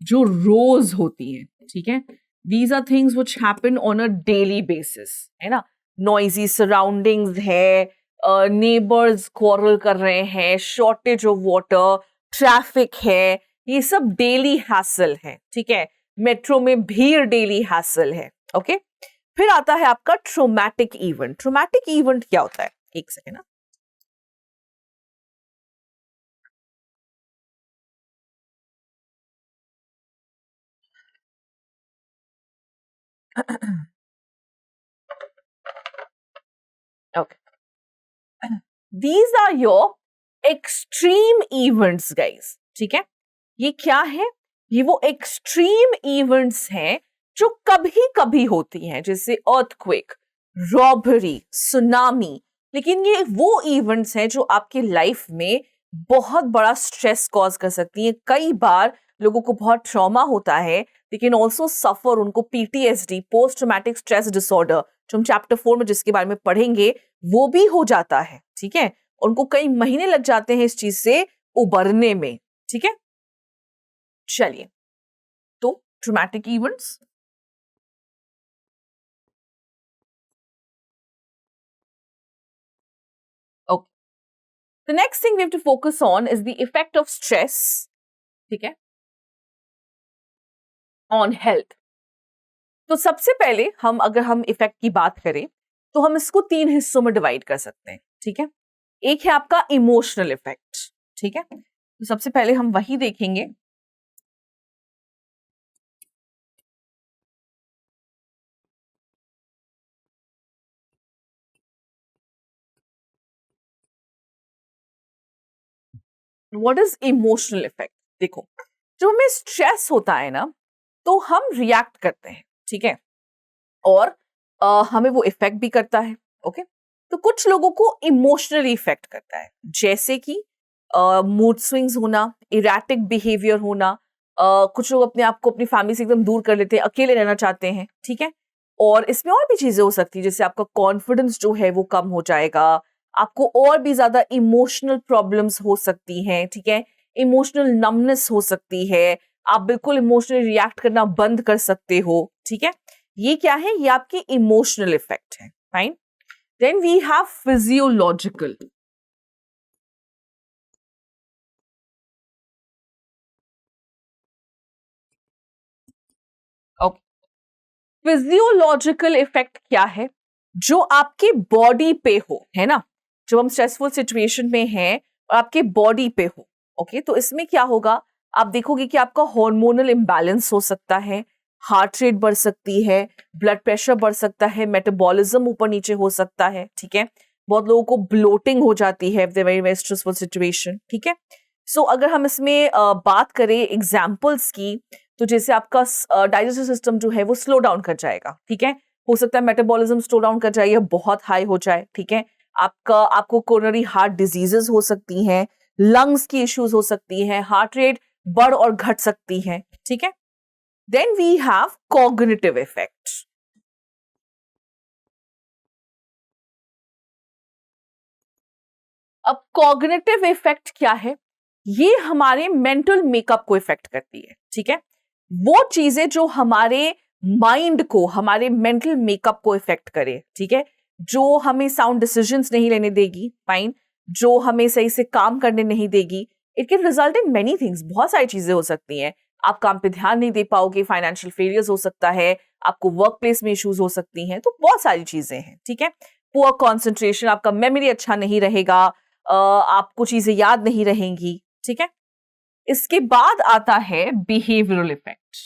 जो रोज होती है, ठीक है। These are things which happen on a daily basis, है ना। नॉइजी सराउंडिंग्स है, नेबर्स क्वारल कर रहे हैं, शॉर्टेज ऑफ वाटर, ट्रैफिक है, ये सब डेली हैसल है, ठीक है। मेट्रो में भीड़ डेली हैसल है, ओके। फिर आता है आपका ट्रोमैटिक इवेंट। ट्रोमैटिक इवेंट क्या होता है? एक सेकेंड ना। Okay. These are your extreme events, guys. ठीक है? ये क्या है? ये वो एक्सट्रीम इवेंट्स हैं जो कभी कभी होती हैं, जैसे अर्थक्वेक, रॉबरी, सुनामी। लेकिन ये वो इवेंट्स हैं जो आपके लाइफ में बहुत बड़ा स्ट्रेस कॉज कर सकती हैं। कई बार लोगों को बहुत ट्रॉमा होता है, लेकिन ऑल्सो सफर, उनको PTSD, post traumatic stress disorder, जो हम चैप्टर 4 में जिसके बारे में पढ़ेंगे, वो भी हो जाता है, ठीक है। उनको कई महीने लग जाते हैं इस चीज से उबरने में, ठीक है। चलिए, तो traumatic events, okay. The next thing we have to focus on is the effect of stress, ठीक है, ऑन हेल्थ। तो सबसे पहले अगर हम इफेक्ट की बात करें तो हम इसको 3 हिस्सों में डिवाइड कर सकते हैं, ठीक है। एक है आपका इमोशनल इफेक्ट, ठीक है। तो सबसे पहले हम वही देखेंगे। What is emotional effect? देखो, जब हमें स्ट्रेस होता है ना, तो हम रिएक्ट करते हैं, ठीक है, और हमें वो इफेक्ट भी करता है, ओके। तो कुछ लोगों को इमोशनली इफेक्ट करता है, जैसे कि मूड स्विंग्स होना, इरेटिक बिहेवियर होना, कुछ लोग अपने आप को अपनी फैमिली से एकदम दूर कर लेते हैं, अकेले रहना चाहते हैं, ठीक है। और इसमें और भी चीजें हो सकती है, जैसे आपका कॉन्फिडेंस जो है वो कम हो जाएगा, आपको और भी ज्यादा इमोशनल प्रॉब्लम्स हो सकती हैं, ठीक है। इमोशनल नमनेस हो सकती है, आप बिल्कुल इमोशनली रिएक्ट करना बंद कर सकते हो, ठीक है। ये क्या है? ये आपकी इमोशनल इफेक्ट है, fine. Then we have physiological. Okay, physiological effect क्या है? जो आपके बॉडी पे हो, है ना। जब हम स्ट्रेसफुल सिचुएशन में हैं और आपके बॉडी पे हो, ओके, तो इसमें क्या होगा? आप देखोगे कि आपका हार्मोनल इम्बैलेंस हो सकता है, हार्ट रेट बढ़ सकती है, ब्लड प्रेशर बढ़ सकता है, मेटाबॉलिज्म ऊपर नीचे हो सकता है, ठीक है। बहुत लोगों को ब्लोटिंग हो जाती है, वेरी वेरी स्ट्रेसफुल सिचुएशन, ठीक है। सो अगर हम इसमें बात करें एग्जाम्पल्स की, तो जैसे आपका डाइजेस्टिव सिस्टम जो है वो स्लो डाउन कर जाएगा, ठीक है। हो सकता है मेटाबॉलिज्म स्लो डाउन कर जाए या बहुत हाई हो जाए, ठीक है। आपको कोरोनरी हार्ट डिजीजेस हो सकती हैं, लंग्स की इश्यूज हो सकती हैं, हार्ट रेट बढ़ और घट सकती है, ठीक है। Then we have cognitive effect. अब कॉग्निटिव इफेक्ट क्या है? ये हमारे मेंटल मेकअप को इफेक्ट करती है, ठीक है। वो चीजें जो हमारे माइंड को, हमारे मेंटल मेकअप को इफेक्ट करे, ठीक है। जो हमें साउंड डिसीजंस नहीं लेने देगी, फाइन, जो हमें सही से काम करने नहीं देगी। It can result in many things, बहुत सारी चीजें हो सकती हैं। आप काम पे ध्यान नहीं दे पाओगे, फाइनेंशियल फेलियर्स हो सकता है, आपको वर्क प्लेस में इश्यूज हो सकती हैं, तो बहुत सारी चीजें हैं, ठीक है। पुअर कॉन्सेंट्रेशन, आपका मेमोरी अच्छा नहीं रहेगा, आपको चीजें याद नहीं रहेंगी, ठीक है। इसके बाद आता है बिहेवियरल इफेक्ट।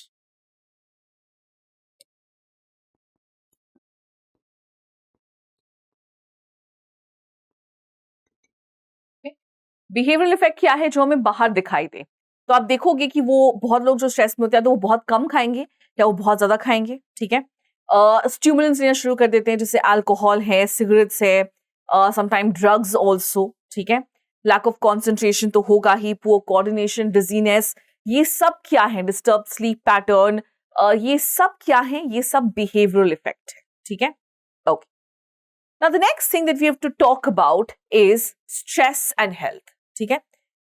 बिहेवियरल इफेक्ट क्या है? जो हमें बाहर दिखाई दे। तो आप देखोगे कि वो बहुत लोग जो स्ट्रेस में होते हैं तो वो बहुत कम खाएंगे या वो बहुत ज्यादा खाएंगे, ठीक है। स्टिमुलेंट्स लेना शुरू कर देते हैं, जैसे अल्कोहल है, सिगरेट्स है, समटाइम ड्रग्स ऑल्सो, ठीक है। लैक ऑफ कॉन्सेंट्रेशन तो होगा ही, पुअर कोऑर्डिनेशन, डिजीनेस, ये सब क्या है, डिस्टर्ब स्लीप पैटर्न, ये सब क्या है, ये सब बिहेवियरल इफेक्ट है, ठीक है। Okay, now the next thing that we have to talk about is stress and health, ठीक है।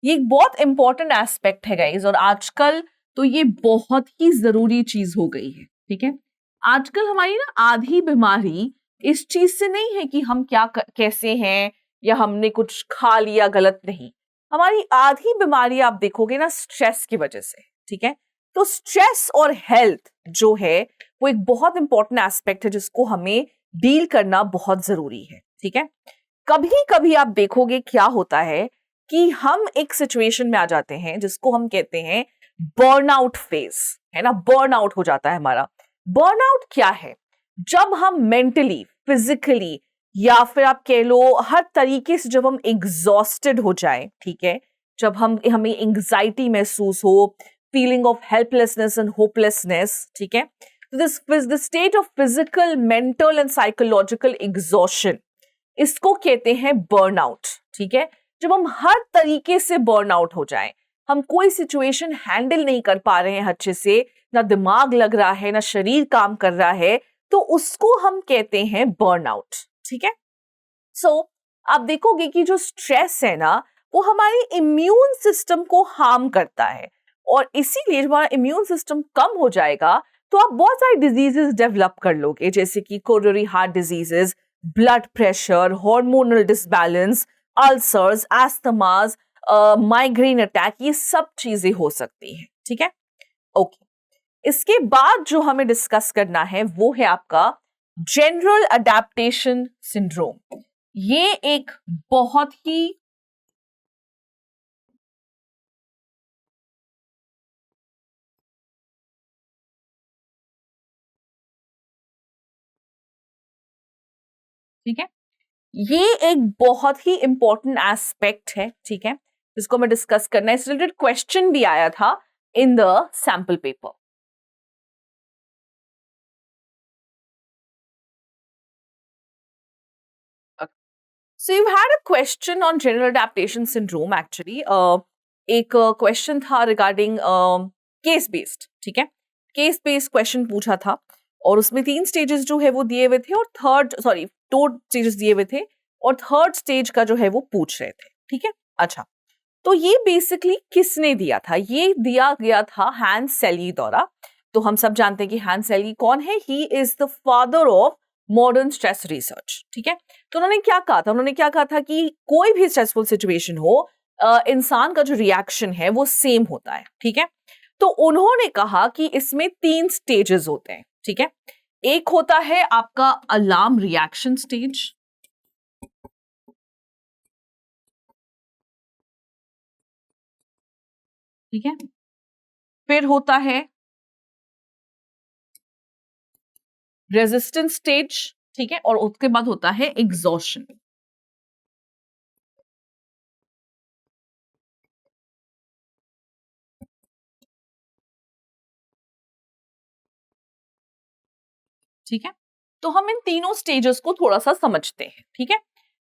ये एक बहुत इंपॉर्टेंट एस्पेक्ट है गाइस, और आजकल तो ये बहुत ही जरूरी चीज हो गई है, ठीक है। आजकल हमारी ना आधी बीमारी इस चीज से नहीं है कि हम कैसे हैं या हमने कुछ खा लिया गलत, नहीं, हमारी आधी बीमारी आप देखोगे ना स्ट्रेस की वजह से, ठीक है। तो स्ट्रेस और हेल्थ जो है वो एक बहुत इंपॉर्टेंट एस्पेक्ट है जिसको हमें डील करना बहुत जरूरी है, ठीक है। कभी कभी आप देखोगे क्या होता है कि हम एक सिचुएशन में आ जाते हैं जिसको हम कहते हैं बर्नआउट फेज, है ना, बर्नआउट हो जाता है हमारा। बर्नआउट क्या है? जब हम मेंटली, फिजिकली या फिर आप कह लो हर तरीके से जब हम एग्जॉस्टेड हो जाए, ठीक है, जब हमें एंग्जाइटी महसूस हो, feeling of helplessness and hopelessness, ठीक है, the state of physical, mental and psychological exhaustion, इसको कहते हैं बर्नआउट, ठीक है। जब हम हर तरीके से बर्नआउट हो जाएं, हम कोई सिचुएशन हैंडल नहीं कर पा रहे हैं अच्छे से, ना दिमाग लग रहा है, ना शरीर काम कर रहा है, तो उसको हम कहते हैं बर्नआउट, ठीक है। सो आप देखोगे कि जो स्ट्रेस है ना वो हमारी इम्यून सिस्टम को हार्म करता है, और इसीलिए जब हमारा इम्यून सिस्टम कम हो जाएगा तो आप बहुत सारी डिजीजेस डेवलप कर लोगे, जैसे कि coronary heart diseases, blood pressure, hormonal disbalance, ulcers, asthmas, migraine attack, ये सब चीजें हो सकती हैं, ठीक है। ओके, इसके बाद जो हमें डिस्कस करना है वो है आपका जनरल अडेप्टेशन सिंड्रोम। ये एक बहुत ही ठीक है, ये एक बहुत ही इंपॉर्टेंट एस्पेक्ट है, ठीक है, जिसको मैं डिस्कस करना है। इस रिलेटेड क्वेश्चन भी आया था in the sample paper. So you've had a question on general adaptation syndrome actually. एक क्वेश्चन था रिगार्डिंग केस बेस्ड, ठीक है, केस बेस्ड क्वेश्चन पूछा था, और उसमें 3 स्टेजेस जो है वो दिए हुए थे, और 2 स्टेजेस दिए हुए थे, और 3rd स्टेज का जो है वो पूछ रहे थे, ठीक है। अच्छा, तो ये बेसिकली किसने दिया था? ये दिया गया था हैंस सेली द्वारा। तो हम सब जानते हैं कि हैंस सेली कौन है, he is the father of modern stress research, ठीक है। तो उन्होंने क्या कहा था? उन्होंने क्या कहा था कि कोई भी स्ट्रेसफुल सिचुएशन हो, इंसान का जो रिएक्शन है वो सेम होता है, ठीक है। तो उन्होंने कहा कि इसमें 3 स्टेजेस होते हैं, ठीक है। एक होता है आपका अलार्म रिएक्शन स्टेज, ठीक है। फिर होता है रेजिस्टेंस स्टेज, ठीक है, और उसके बाद होता है एग्जॉशन। ठीक है, तो हम इन तीनों स्टेजेस को थोड़ा सा समझते हैं, ठीक है।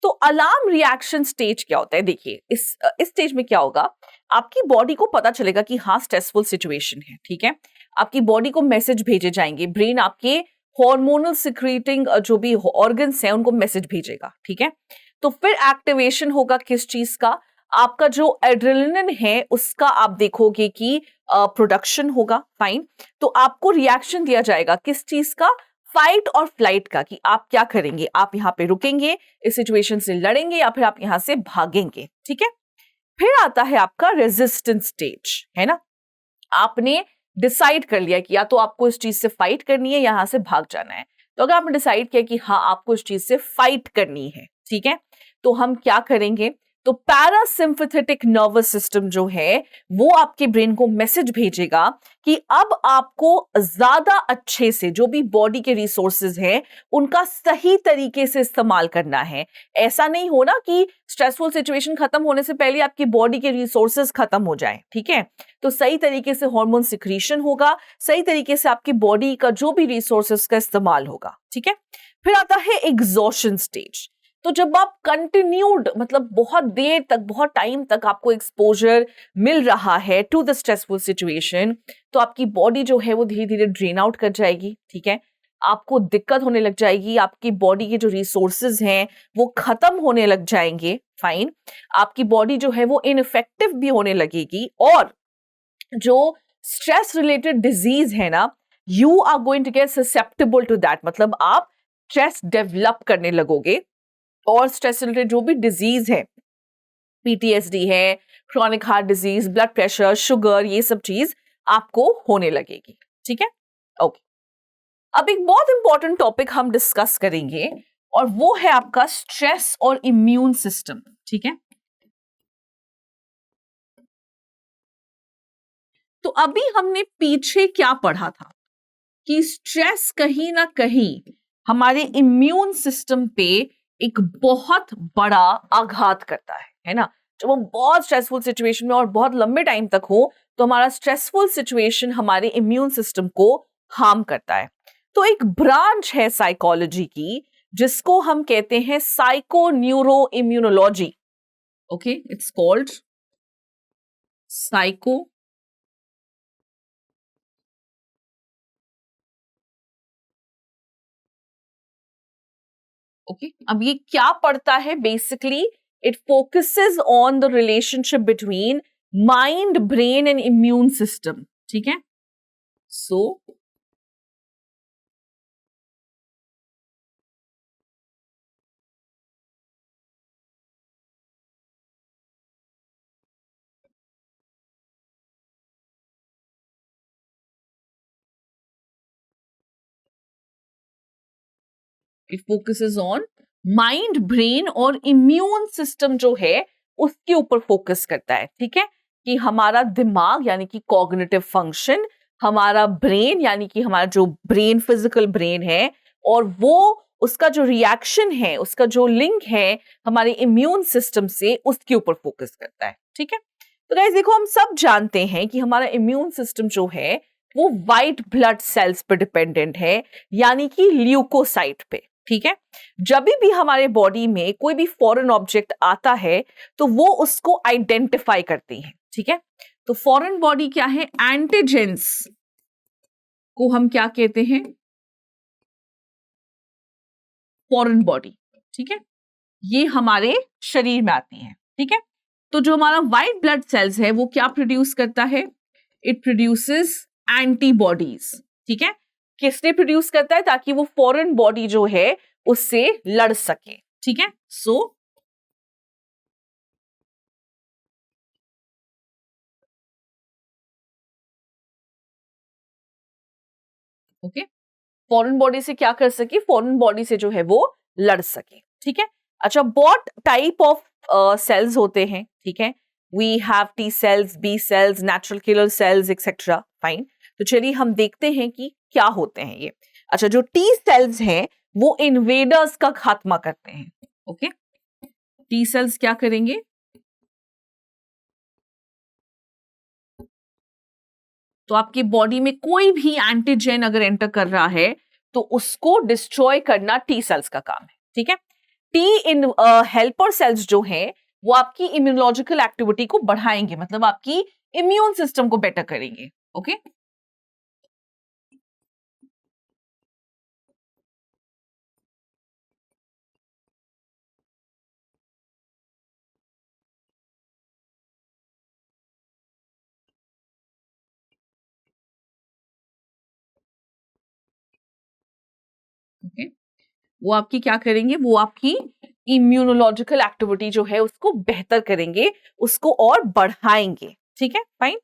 तो अलार्म रिएक्शन स्टेज क्या होता है? देखिए, इस स्टेज में क्या होगा, आपकी बॉडी को पता चलेगा कि हाँ स्ट्रेसफुल सिचुएशन है, ठीक है। आपकी बॉडी को मैसेज भेजे जाएंगे, ब्रेन आपके हार्मोनल सिक्रीटिंग जो भी ऑर्गन्स हैं उनको मैसेज भेजेगा, ठीक है। तो फिर एक्टिवेशन होगा किस चीज का? आपका जो एड्रेनलिन है उसका आप देखोगे कि प्रोडक्शन होगा, फाइन। तो आपको रिएक्शन दिया जाएगा किस चीज का? फाइट और फ्लाइट का, कि आप क्या करेंगे, आप यहाँ पे रुकेंगे, इस सिचुएशन से लड़ेंगे, या फिर आप यहाँ से भागेंगे, ठीक है। फिर आता है आपका रेजिस्टेंस स्टेज, है ना। आपने डिसाइड कर लिया कि या तो आपको इस चीज से फाइट करनी है, यहां से भाग जाना है। तो अगर आपने डिसाइड किया कि हाँ आपको इस चीज से फाइट करनी है, ठीक है, तो हम क्या करेंगे? तो पैरासिम्पैथेटिक नर्वस सिस्टम जो है वो आपके ब्रेन को मैसेज भेजेगा कि अब आपको ज्यादा अच्छे से जो भी बॉडी के रिसोर्सेज हैं उनका सही तरीके से इस्तेमाल करना है। ऐसा नहीं हो ना कि स्ट्रेसफुल सिचुएशन खत्म होने से पहले आपकी बॉडी के रिसोर्सेज खत्म हो जाएं, ठीक है। तो सही तरीके से हार्मोन सिक्रीशन होगा, सही तरीके से आपकी बॉडी का जो भी रिसोर्सेज का इस्तेमाल होगा, ठीक है। फिर आता है एग्जॉशन स्टेज। तो जब आप कंटिन्यूड मतलब बहुत देर तक, बहुत टाइम तक आपको एक्सपोजर मिल रहा है टू द स्ट्रेसफुल सिचुएशन, तो आपकी बॉडी जो है वो धीरे धीरे ड्रेन आउट कर जाएगी, ठीक है। आपको दिक्कत होने लग जाएगी, आपकी बॉडी के जो रिसोर्सेज हैं वो खत्म होने लग जाएंगे, फाइन। आपकी बॉडी जो है वो इनइफेक्टिव भी होने लगेगी, और जो स्ट्रेस रिलेटेड डिजीज है ना, you are going to get susceptible to that, मतलब आप स्ट्रेस डेवलप करने लगोगे। और स्ट्रेस रिलेटेड जो भी डिजीज है, पीटीएसडी है, chronic heart disease, blood pressure, sugar, ये सब चीज आपको होने लगेगी, ठीक है। ओके, अब एक बहुत इंपॉर्टेंट टॉपिक हम डिस्कस करेंगे और वो है आपका स्ट्रेस और इम्यून सिस्टम, ठीक है। तो अभी हमने पीछे क्या पढ़ा था कि स्ट्रेस कहीं ना कहीं हमारे इम्यून सिस्टम पे एक बहुत बड़ा आघात करता है ना। जब हम बहुत स्ट्रेसफुल सिचुएशन में और बहुत लंबे टाइम तक हो तो हमारा स्ट्रेसफुल सिचुएशन हमारे इम्यून सिस्टम को हार्म करता है। तो एक ब्रांच है साइकोलॉजी की जिसको हम कहते हैं psycho neuro immunology. Okay, it's called psycho okay. अब ये क्या पढ़ता है? Basically it focuses on the relationship between mind, brain and immune system, ठीक है। So it focuses on mind, brain और इम्यून सिस्टम जो है उसके ऊपर फोकस करता है, ठीक है। कि हमारा दिमाग यानी कि कॉग्निटिव फंक्शन, हमारा ब्रेन यानी कि हमारा जो ब्रेन, फिजिकल ब्रेन है, और वो उसका जो रिएक्शन है, उसका जो लिंक है हमारे इम्यून सिस्टम से, उसके ऊपर फोकस करता है, ठीक है। तो गाइस देखो, हम सब जानते हैं कि हमारा इम्यून सिस्टम जो है वो व्हाइट ब्लड सेल्स पर डिपेंडेंट है, यानी कि ल्यूकोसाइट पे, ठीक है। जब भी हमारे बॉडी में कोई भी फॉरेन ऑब्जेक्ट आता है तो वो उसको आइडेंटिफाई करती है, ठीक है। तो फॉरेन बॉडी क्या है? एंटीजेंस को हम क्या कहते हैं? फॉरेन बॉडी, ठीक है। ये हमारे शरीर में आती है, ठीक है। तो जो हमारा व्हाइट ब्लड सेल्स है वो क्या प्रोड्यूस करता है? इट प्रोड्यूसेस एंटीबॉडीज, ठीक है। किसने प्रोड्यूस करता है? ताकि वो फॉरेन बॉडी जो है उससे लड़ सके, ठीक है। सो ओके, फॉरेन बॉडी से क्या कर सके? फॉरेन बॉडी से जो है वो लड़ सके, ठीक है। अच्छा, बहुत टाइप ऑफ सेल्स होते हैं, ठीक है। We have T cells, B cells, natural killer cells etcetera, fine. तो चलिए हम देखते हैं कि क्या होते हैं ये। अच्छा, जो टी सेल्स हैं वो इन्वेडर्स का खात्मा करते हैं, ओके। टी सेल्स क्या करेंगे? तो आपकी बॉडी में कोई भी एंटीजन अगर एंटर कर रहा है तो उसको डिस्ट्रॉय करना टी सेल्स का काम है, ठीक है। टी इन हेल्पर सेल्स जो हैं वो आपकी इम्यूनोलॉजिकल एक्टिविटी को बढ़ाएंगे, मतलब आपकी इम्यून सिस्टम को बेटर करेंगे, ओके। ओके, वो आपकी क्या करेंगे? वो आपकी इम्यूनोलॉजिकल एक्टिविटी जो है उसको बेहतर करेंगे, उसको और बढ़ाएंगे, ठीक है, फाइन।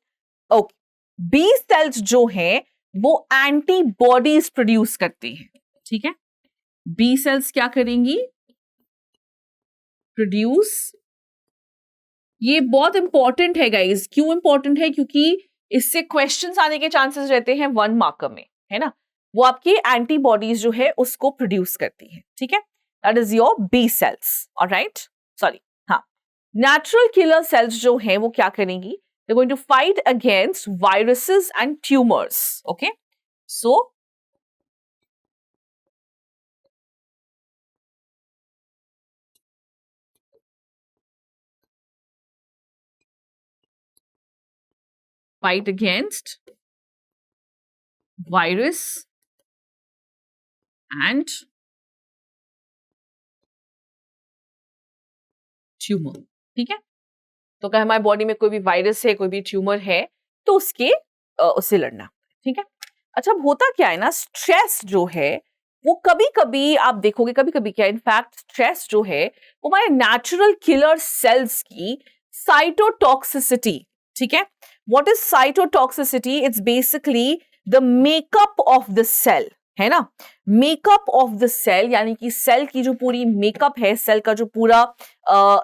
ओके, बी सेल्स जो है वो एंटीबॉडीज प्रोड्यूस करती हैं, ठीक है। बी सेल्स क्या करेंगी? प्रोड्यूस ये बहुत इंपॉर्टेंट है गाइस। क्यों इंपॉर्टेंट है? क्योंकि इससे क्वेश्चंस आने के चांसेस रहते हैं 1 मार्कर में, है ना। वो आपकी एंटीबॉडीज जो है उसको प्रोड्यूस करती है, ठीक है। That is your B cells, alright. Sorry, हाँ, नेचुरल किलर सेल्स जो है वो क्या करेंगी? They're going to fight against viruses and tumors. Okay, so fight against virus and tumor. ठीक है, तो अगर हमारी बॉडी में कोई भी वायरस है, कोई भी ट्यूमर है, तो उससे लड़ना, ठीक है। अच्छा, अब होता क्या है ना, स्ट्रेस जो है वो कभी कभी आप देखोगे, कभी कभी क्या, इनफैक्ट स्ट्रेस जो है वो हमारे नेचुरल किलर सेल्स की साइटोटॉक्सिसिटी, ठीक है। What is cytotoxicity? It's basically the makeup of the cell, है ना। मेकअप ऑफ द सेल यानी कि सेल की जो पूरी मेकअप है, सेल का जो पूरा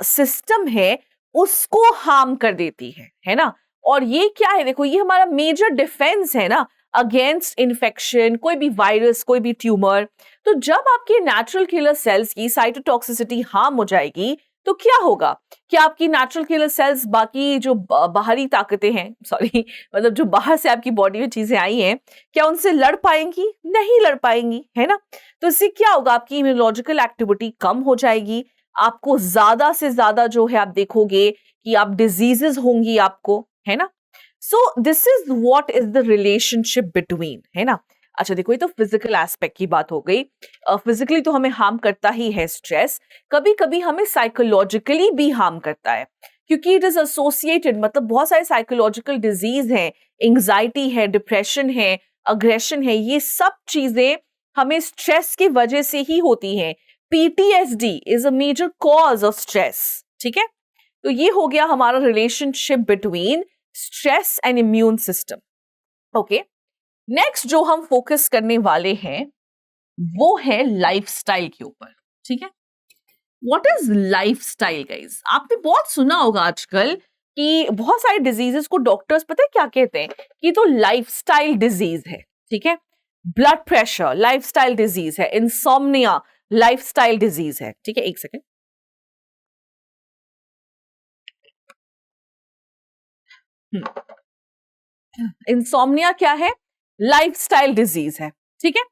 सिस्टम है, उसको हार्म कर देती है ना। और ये क्या है, देखो, ये हमारा मेजर डिफेंस है ना अगेंस्ट इन्फेक्शन, कोई भी वायरस, कोई भी ट्यूमर। तो जब आपके नेचुरल किलर सेल्स की साइटोटॉक्सिसिटी हार्म हो जाएगी तो क्या होगा? क्या आपकी नेचुरल किलर सेल्स बाकी जो बाहरी ताकतें हैं, सॉरी मतलब जो बाहर से आपकी बॉडी में चीजें आई हैं, क्या उनसे लड़ पाएंगी? नहीं लड़ पाएंगी, है ना। तो इससे क्या होगा? आपकी इम्यूनोलॉजिकल एक्टिविटी कम हो जाएगी, आपको ज्यादा से ज्यादा जो है आप देखोगे कि आप डिजीजेस होंगी आपको, है ना। So this is what is the relationship between, है ना। अच्छा देखो, ये तो फिजिकल एस्पेक्ट की बात हो गई। फिजिकली तो हमें हार्म करता ही है स्ट्रेस, कभी कभी हमें साइकोलॉजिकली भी हार्म करता है, क्योंकि इट इज एसोसिएटेड, मतलब बहुत सारे साइकोलॉजिकल डिजीज हैं, एंजाइटी है, डिप्रेशन है, अग्रेशन है, ये सब चीजें हमें स्ट्रेस की वजह से ही होती हैं। PTSD is a major cause of stress, ठीक है। तो ये हो गया हमारा relationship between stress and immune system. Okay, next जो हम फोकस करने वाले हैं वो है लाइफस्टाइल के ऊपर, ठीक है। What is lifestyle guys? आपने बहुत सुना होगा आजकल कि बहुत सारे डिजीजेस को डॉक्टर्स पता है क्या कहते हैं, कि तो लाइफस्टाइल डिजीज है, ठीक है। ब्लड प्रेशर लाइफस्टाइल डिजीज है, इंसोम्निया लाइफस्टाइल डिजीज है, ठीक है। एक सेकेंड, इंसोम्निया क्या है? लाइफस्टाइल डिजीज है, ठीक है।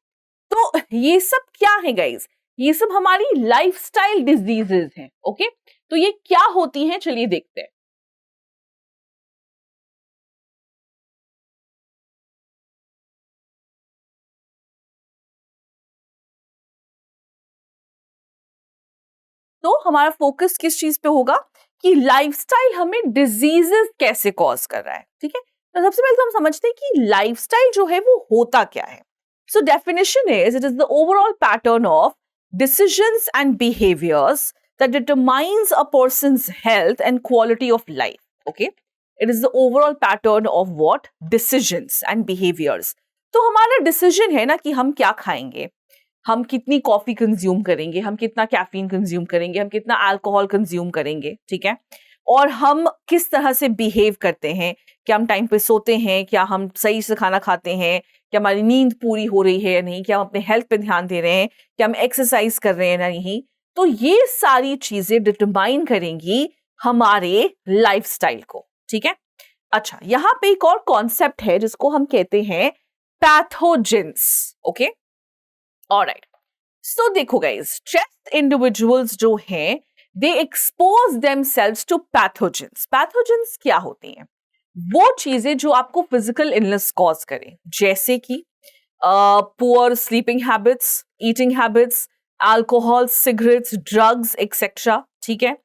तो ये सब क्या है गाइस? ये सब हमारी लाइफस्टाइल डिजीजेस हैं, ओके। तो ये क्या होती हैं, चलिए देखते हैं। तो हमारा फोकस किस चीज पे होगा कि लाइफस्टाइल हमें डिजीजेस कैसे कॉज कर रहा है, ठीक है। तो सबसे पहले तो हम समझते हैं कि लाइफस्टाइल जो है वो होता क्या है। So definition is, it is the overall pattern of decisions and behaviors that determines a person's health and quality of life. Okay, it is the overall pattern of what? Decisions and behaviors. तो हमारा decision है ना कि हम क्या खाएंगे, हम कितनी कॉफी कंज्यूम करेंगे, हम कितना कैफीन कंज्यूम करेंगे, हम कितना अल्कोहल कंज्यूम करेंगे, ठीक है। और हम किस तरह से बिहेव करते हैं, क्या हम टाइम पे सोते हैं, क्या हम सही से खाना खाते हैं, क्या हमारी नींद पूरी हो रही है या नहीं, क्या हम अपने हेल्थ पे ध्यान दे रहे हैं, क्या हम एक्सरसाइज कर रहे हैं या नहीं। तो ये सारी चीजें डिटरमाइन करेंगी हमारे लाइफस्टाइल को, ठीक है। अच्छा, यहां पे एक और कॉन्सेप्ट है जिसको हम कहते हैं पैथोजेंस, ओके। ऑलराइट, सो देखो गाइस, स्ट्रेस्ड इंडिविजुअल्स जो हैं they expose themselves to pathogens. Pathogens क्या होती हैं? वो चीजें जो आपको फिजिकल इलनेस कॉज करें, जैसे कि poor sleeping habits, eating habits, alcohol, cigarettes, drugs etcetera, ठीक है।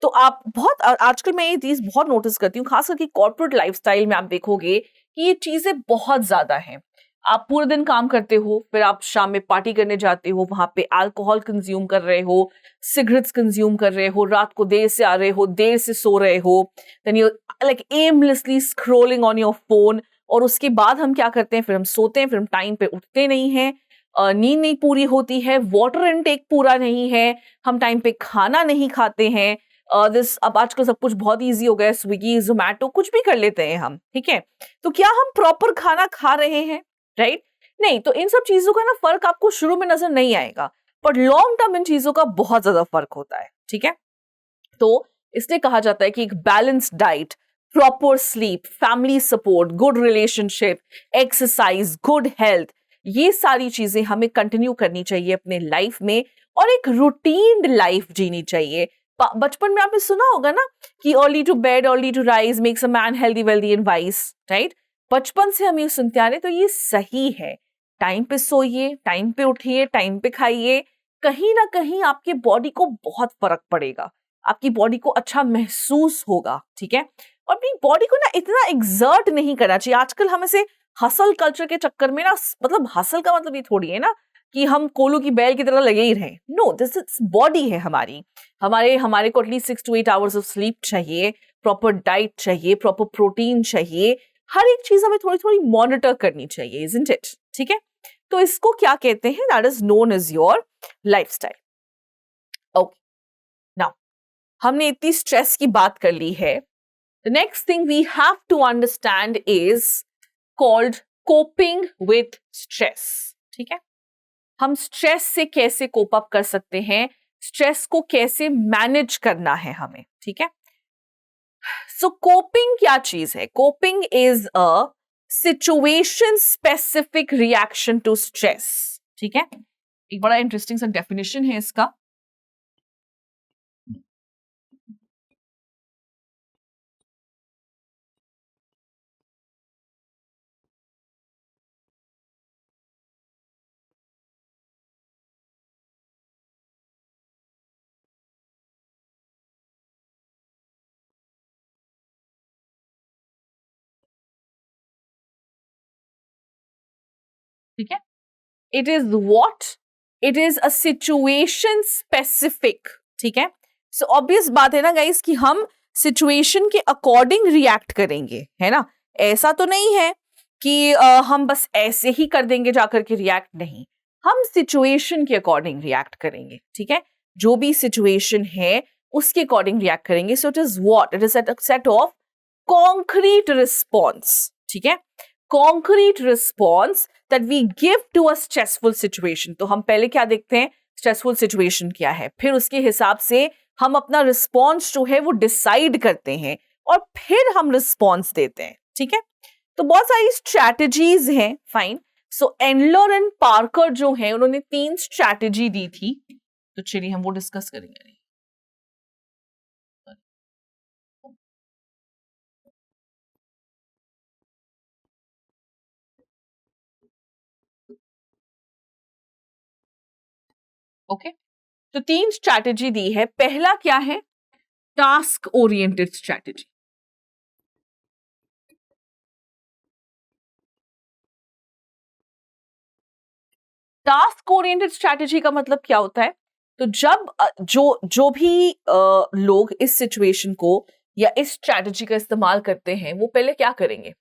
तो आप बहुत आजकल मैं ये चीज बहुत नोटिस करती हूँ, खास करके कॉर्पोरेट लाइफस्टाइल में आप देखोगे कि ये चीजें बहुत ज्यादा हैं। आप पूरे दिन काम करते हो, फिर आप शाम में पार्टी करने जाते हो, वहां पे अल्कोहल कंज्यूम कर रहे हो, सिगरेट्स कंज्यूम कर रहे हो, रात को देर से आ रहे हो, देर से सो रहे हो, then you like aimlessly scrolling on your phone. और उसके बाद हम क्या करते हैं, फिर हम सोते हैं, फिर हम टाइम पे उठते नहीं हैं, नींद नहीं पूरी होती है, वाटर इनटेक पूरा नहीं है, हम टाइम पे खाना नहीं खाते हैं, दिस अब आजकल सब कुछ बहुत इजी हो गया है, स्विगी जोमैटो कुछ भी कर लेते हैं हम, ठीक है। तो क्या हम प्रॉपर खाना खा रहे हैं, राइट? नहीं, तो इन सब चीजों का ना फर्क आपको शुरू में नजर नहीं आएगा, पर लॉन्ग टर्म इन चीजों का बहुत ज्यादा फर्क होता है, ठीक है। तो इसलिए कहा जाता है कि एक balanced diet, proper sleep, family support, good relationship, exercise, good health, ये सारी चीजें हमें कंटिन्यू करनी चाहिए अपने लाइफ में, और एक रूटीन लाइफ जीनी चाहिए। बचपन में आपने सुना होगा ना कि early to bed early to rise makes a man healthy wealthy and wise, right? बचपन से हम ये सुनते आ रहे, तो ये सही है। टाइम पे सोइए, टाइम पे उठिए, टाइम पे खाइए, कहीं ना कहीं आपके बॉडी को बहुत फर्क पड़ेगा, आपकी बॉडी को अच्छा महसूस होगा, ठीक है। और अपनी बॉडी को ना इतना एग्जर्ट नहीं करना चाहिए। आजकल हम ऐसे हसल कल्चर के चक्कर में ना, मतलब हसल का मतलब ये थोड़ी है ना कि हम कोलू की बैल की तरह लगे ही रहें। नो, दिस इज बॉडी है हमारी, हमारे को at least 6 to 8 hours of sleep चाहिए, प्रॉपर डाइट चाहिए, प्रॉपर प्रोटीन चाहिए, हर एक चीज हमें थोड़ी थोड़ी मॉनिटर करनी चाहिए, इजंट इट? ठीक है, तो इसको क्या कहते हैं? That is known as your lifestyle. Okay, now हमने इतनी स्ट्रेस की बात कर ली है। The next thing we have to understand is called coping with stress, ठीक है। हम स्ट्रेस से कैसे कोप अप कर सकते हैं, स्ट्रेस को कैसे मैनेज करना है हमें, ठीक है। सो कोपिंग क्या चीज है? Coping is a situation specific reaction to stress, ठीक है। एक बड़ा इंटरेस्टिंग सा डेफिनेशन है इसका। ठीक है, it is what, it is a situation specific, ठीक है। सो ऑब्वियस बात है ना गाइस कि हम सिचुएशन के अकॉर्डिंग रिएक्ट करेंगे, है ना। ऐसा तो नहीं है कि हम बस ऐसे ही कर देंगे जाकर के रिएक्ट, नहीं, हम सिचुएशन के अकॉर्डिंग रिएक्ट करेंगे, ठीक है। जो भी सिचुएशन है उसके अकॉर्डिंग रिएक्ट करेंगे। So it is what, it is a set of concrete response, ठीक है। Concrete response that we give to a stressful situation. तो हम पहले क्या देखते हैं, स्ट्रेसफुल सिचुएशन क्या है, फिर उसके हिसाब से हम अपना रिस्पॉन्स जो है वो डिसाइड करते हैं, और फिर हम रिस्पॉन्स देते हैं, ठीक है। तो बहुत सारी स्ट्रैटेजीज हैं, फाइन। सो एंडलर एंड पार्कर जो है उन्होंने 3 स्ट्रैटेजी दी थी, तो चलिए हम वो डिस्कस करेंगे। ओके, तो 3 स्ट्रैटेजी दी है। पहला क्या है? Task oriented strategy. Task oriented strategy का मतलब क्या होता है? तो जब जो जो भी लोग इस सिचुएशन को या इस स्ट्रैटेजी का इस्तेमाल करते हैं, वो पहले क्या करेंगे,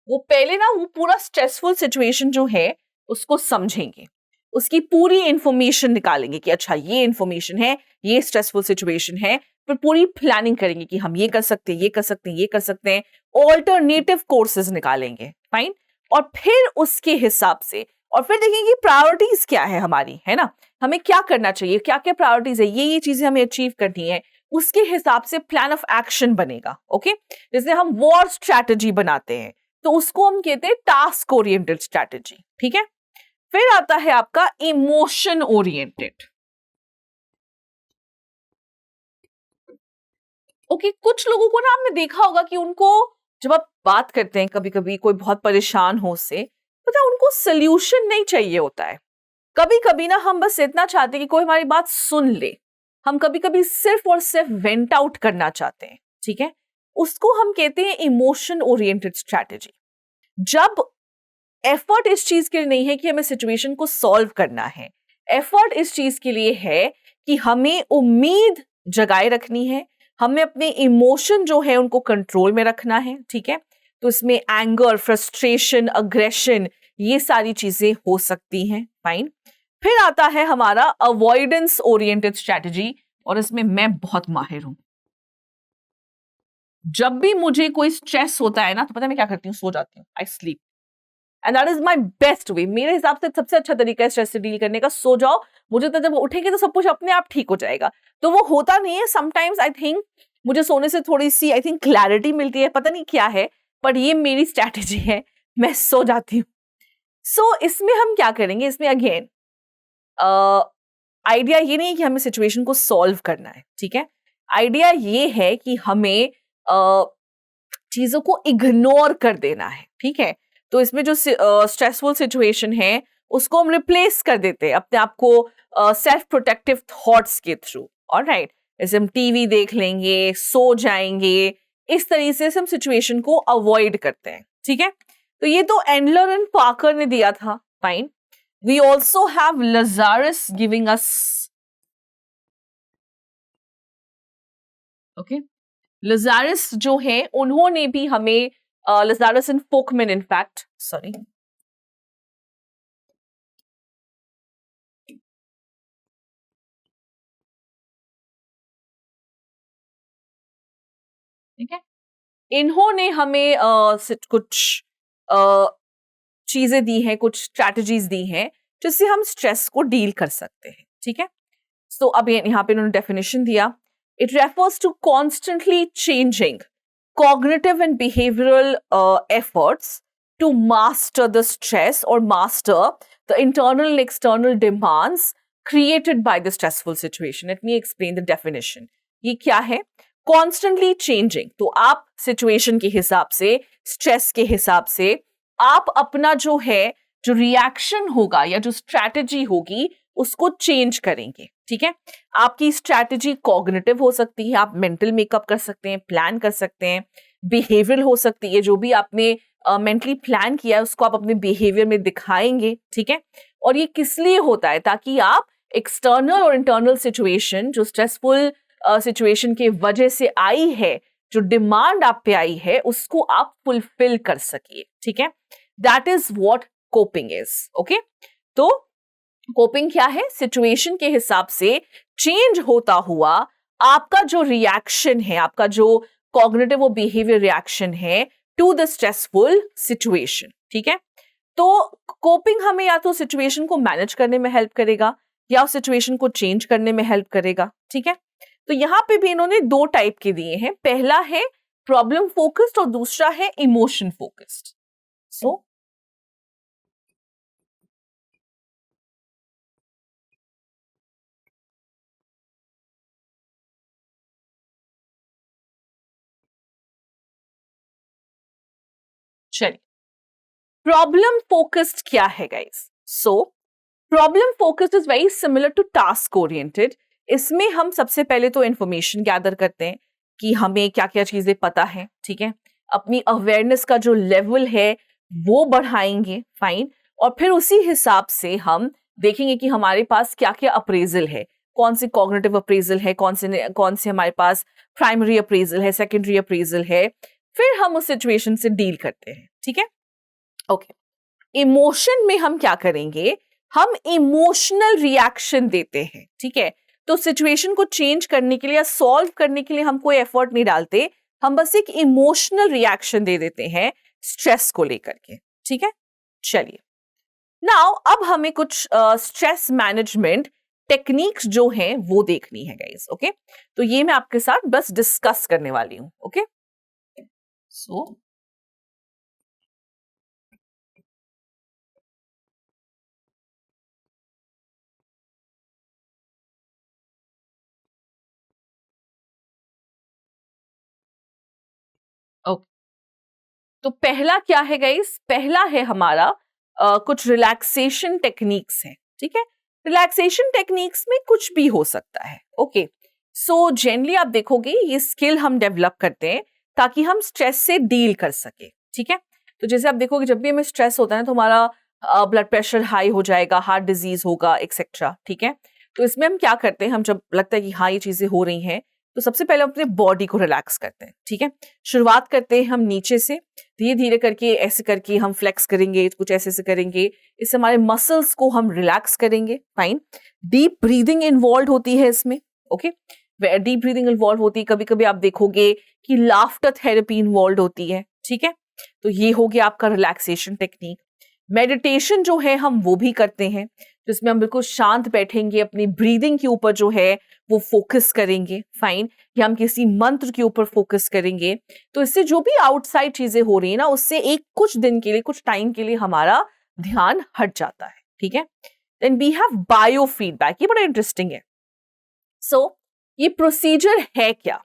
वो पहले ना वो पूरा स्ट्रेसफुल सिचुएशन जो है उसको समझेंगे, उसकी पूरी इंफॉर्मेशन निकालेंगे कि अच्छा ये इंफॉर्मेशन है, ये स्ट्रेसफुल सिचुएशन है, फिर पूरी प्लानिंग करेंगे कि हम ये कर सकते हैं, ये कर सकते हैं, ये कर सकते हैं, ऑल्टरनेटिव कोर्सेज निकालेंगे, फाइन। और फिर उसके हिसाब से, और फिर देखेंगे प्रायोरिटीज क्या है हमारी, है ना, हमें क्या करना चाहिए, क्या क्या प्रायोरिटीज है, ये चीजें हमें अचीव करनी है, उसके हिसाब से प्लान ऑफ एक्शन बनेगा। ओके, जैसे हम वॉर स्ट्रैटेजी बनाते हैं तो उसको हम कहते हैं टास्क ओरिएंटेड स्ट्रैटेजी, ठीक है। फिर आता है आपका इमोशन ओरिएंटेड। ओके, कुछ लोगों को ना आपने देखा होगा कि उनको जब आप बात करते हैं, कभी कभी कोई बहुत परेशान हो उससे, पता है, उनको सोल्यूशन नहीं चाहिए होता है। कभी कभी ना हम बस इतना चाहते हैं कि कोई हमारी बात सुन ले, हम कभी कभी सिर्फ और सिर्फ वेंट आउट करना चाहते हैं, ठीक है। उसको हम कहते हैं इमोशन ओरिएंटेड स्ट्रैटेजी। जब एफर्ट इस चीज के लिए नहीं है कि हमें सिचुएशन को सॉल्व करना है, एफर्ट इस चीज के लिए है कि हमें उम्मीद जगाए रखनी है, हमें अपने इमोशन जो है उनको कंट्रोल में रखना है, ठीक है। तो इसमें एंगर, फ्रस्ट्रेशन, अग्रेशन, ये सारी चीजें हो सकती हैं, फाइन। फिर आता है हमारा अवॉइडेंस ओरिएंटेड स्ट्रैटेजी, और इसमें मैं बहुत माहिर हूं। जब भी मुझे कोई स्ट्रेस होता है ना, तो पता है मैं क्या करती हूँ, सो जाती हूँ, I sleep, and that is my best way. मेरे हिसाब से सबसे अच्छा तरीका है स्ट्रेस से डील करने का, सो जाओ। मुझे तो जब उठेंगे तो सब कुछ अपने आप ठीक हो जाएगा, तो वो होता नहीं है। समटाइम्स आई थिंक मुझे सोने से थोड़ी सी आई थिंक क्लैरिटी मिलती है, पता नहीं क्या है, बट ये मेरी स्ट्रैटेजी है, मैं सो जाती हूँ। सो इसमें हम क्या करेंगे, इसमें अगेन आइडिया ये नहीं है कि हमें सिचुएशन को सॉल्व करना है, ठीक है। आइडिया ये है कि हमें चीजों को इग्नोर कर देना है, ठीक है। तो इसमें जो स्ट्रेसफुल सिचुएशन है उसको हम रिप्लेस कर देते हैं अपने आप को सेल्फ प्रोटेक्टिव थॉट्स के थ्रू, ऑलराइट। जैसे हम टीवी देख लेंगे, सो जाएंगे, इस तरीके से हम सिचुएशन को अवॉइड करते हैं, ठीक है। तो ये तो एंडलर एंड पार्कर ने दिया था, fine. We also have Lazarus giving us, okay. Lazarus जो है उन्होंने भी हमें, Lazarus and Folkman in fact, sorry, ठीक है। इन्होंने हमें कुछ चीजें दी हैं, कुछ स्ट्रैटेजीज दी हैं जिससे हम स्ट्रेस को डील कर सकते हैं, ठीक है। सो अब यहाँ पे इन्होंने डेफिनेशन दिया, it refers to constantly changing cognitive and behavioral efforts to master the stress or master the internal and external demands created by the stressful situation. Let me explain the definition. ये क्या है? Constantly changing. तो आप situation के हिसाब से, stress के हिसाब से, आप अपना जो है, जो reaction होगा या जो strategy होगी उसको चेंज करेंगे, ठीक है। आपकी स्ट्रैटेजी कॉग्निटिव हो सकती है, आप मेंटल मेकअप कर सकते हैं, प्लान कर सकते हैं, बिहेवियरल हो सकती है, जो भी आपने मेंटली प्लान किया है उसको आप अपने बिहेवियर में दिखाएंगे, ठीक है। और ये किस लिए होता है? ताकि आप एक्सटर्नल और इंटरनल सिचुएशन, जो स्ट्रेसफुल सिचुएशन के वजह से आई है, जो डिमांड आप पे आई है, उसको आप फुलफिल कर सकिए, ठीक है। That is what coping is, okay. तो कोपिंग क्या है? सिचुएशन के हिसाब से चेंज होता हुआ आपका जो रिएक्शन है, आपका जो कॉग्निटिव और बिहेवियर रिएक्शन है टू द स्ट्रेसफुल सिचुएशन, ठीक है। तो कोपिंग हमें या तो सिचुएशन को मैनेज करने में हेल्प करेगा या उस सिचुएशन को चेंज करने में हेल्प करेगा, ठीक है। तो यहां पे भी इन्होंने दो टाइप के दिए हैं, पहला है प्रॉब्लम फोकस्ड और दूसरा है इमोशन फोकस्ड। सो चलिए, प्रॉब्लम फोकस्ड क्या है guys? So problem focused is very similar to task oriented. इसमें हम सबसे पहले तो इंफॉर्मेशन गैदर करते हैं कि हमें क्या क्या चीजें पता है, ठीक है। अपनी अवेयरनेस का जो लेवल है वो बढ़ाएंगे, फाइन। और फिर उसी हिसाब से हम देखेंगे कि हमारे पास क्या क्या अप्रेजल है, कौन सी कॉग्निटिव अप्रेजल है, कौन से हमारे पास प्राइमरी अप्रेजल है, सेकेंडरी अप्रेजल है। फिर हम उस सिचुएशन से डील करते हैं, ठीक है। ओके, इमोशन में हम क्या करेंगे? हम इमोशनल रिएक्शन देते हैं, ठीक है। तो सिचुएशन को चेंज करने के लिए या सॉल्व करने के लिए हम कोई एफर्ट नहीं डालते, हम बस एक इमोशनल रिएक्शन दे देते हैं स्ट्रेस को लेकर के, ठीक है। चलिए, नाउ अब हमें कुछ स्ट्रेस मैनेजमेंट टेक्निक्स जो हैं वो देखनी है गाइस, ओके। तो ये मैं आपके साथ बस डिस्कस करने वाली हूं, ओके। सो ओके, तो पहला क्या है गाइस? पहला है हमारा कुछ रिलैक्सेशन टेक्निक्स हैं, ठीक है। रिलैक्सेशन टेक्निक्स में कुछ भी हो सकता है, ओके। सो जनरली आप देखोगे ये स्किल हम डेवलप करते हैं ताकि हम स्ट्रेस से डील कर सके, ठीक है। तो जैसे आप देखोगे जब भी हमें स्ट्रेस होता है ना तो हमारा ब्लड प्रेशर हाई हो जाएगा, हार्ट डिजीज होगा, एक्सेट्रा, ठीक है। तो इसमें हम क्या करते हैं, हम जब लगता है कि हाँ ये चीजें हो रही हैं, तो सबसे पहले हम अपने बॉडी को रिलैक्स करते हैं, ठीक है। शुरुआत करते हैं हम नीचे से, धीरे धीरे करके ऐसे करके हम फ्लेक्स करेंगे, कुछ ऐसे से करेंगे, इससे हमारे मसल्स को हम रिलैक्स करेंगे, फाइन। डीप ब्रीदिंग इन्वॉल्व होती है इसमें, ओके। डीप ब्रीदिंग इन्वॉल्व होती है, कभी कभी आप देखोगे कि लाफ्टर थेरेपी इन्वॉल्व होती है, ठीक है। तो ये हो गया आपका रिलैक्सेशन टेक्निक। मेडिटेशन जो है हम वो भी करते हैं, जिसमें हम बिल्कुल शांत बैठेंगे, अपनी ब्रीदिंग के ऊपर जो है वो फोकस करेंगे, फाइन, या हम किसी मंत्र के ऊपर फोकस करेंगे। तो इससे जो भी आउटसाइड चीजें हो रही है ना, उससे एक कुछ दिन के लिए, कुछ टाइम के लिए हमारा ध्यान हट जाता है, ठीक है। Then we have biofeedback, ये बड़ा इंटरेस्टिंग है। सो ये प्रोसीजर है क्या?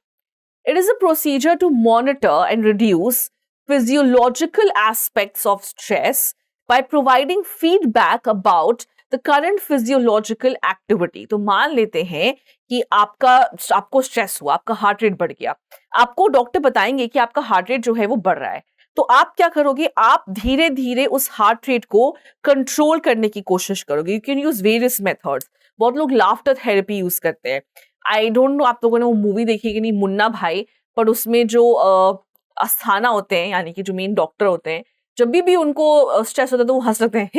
It is a procedure to monitor and reduce physiological aspects of stress by providing feedback about the current physiological activity। तो मान लेते हैं कि आपको स्ट्रेस हुआ, आपका हार्ट रेट बढ़ गया, आपको डॉक्टर बताएंगे कि आपका हार्ट रेट जो है वो बढ़ रहा है। तो आप क्या करोगे? आप धीरे धीरे उस हार्ट रेट को कंट्रोल करने की कोशिश करोगे। You can use various methods. बहुत लोग लाफ्टर थेरेपी यूज करते हैं। आई डोंट नो आप लोगों ने वो मूवी देखी है कि नहीं, मुन्ना भाई, पर उसमें जो अस्थाना होते हैं, यानी कि जो मेन डॉक्टर होते हैं, जब भी उनको स्ट्रेस होता है तो वो हंस लगते हैं,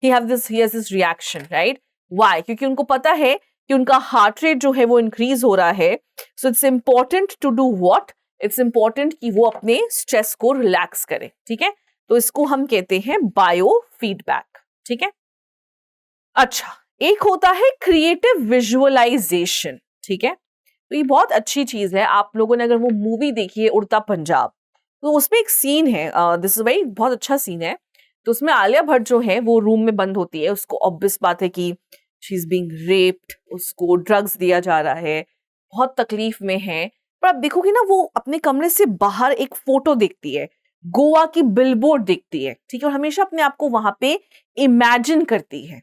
he has this reaction, right? Why? क्योंकि उनको पता है कि उनका हार्ट रेट जो है वो इंक्रीज हो रहा है। So it's important to do what? It's important कि वो अपने स्ट्रेस को रिलैक्स करे, ठीक है। तो इसको हम कहते हैं बायो फीडबैक, ठीक है। अच्छा, एक होता है क्रिएटिव विजुअलाइजेशन, ठीक है। तो ये बहुत अच्छी चीज है। आप लोगों ने अगर वो मूवी देखी है उड़ता पंजाब, तो उसमें एक सीन है, दिस इज वेरी, बहुत अच्छा सीन है। तो उसमें आलिया भट्ट जो है वो रूम में बंद होती है, उसको ऑब्वियस बात है कि शी इज बीइंग रेप्ड, उसको ड्रग्स दिया जा रहा है, बहुत तकलीफ में है। पर आप देखोगे ना, वो अपने कमरे से बाहर एक फोटो देखती है, गोवा की बिलबोर्ड देखती है, ठीक है, और हमेशा अपने आप को वहां पे इमेजिन करती है,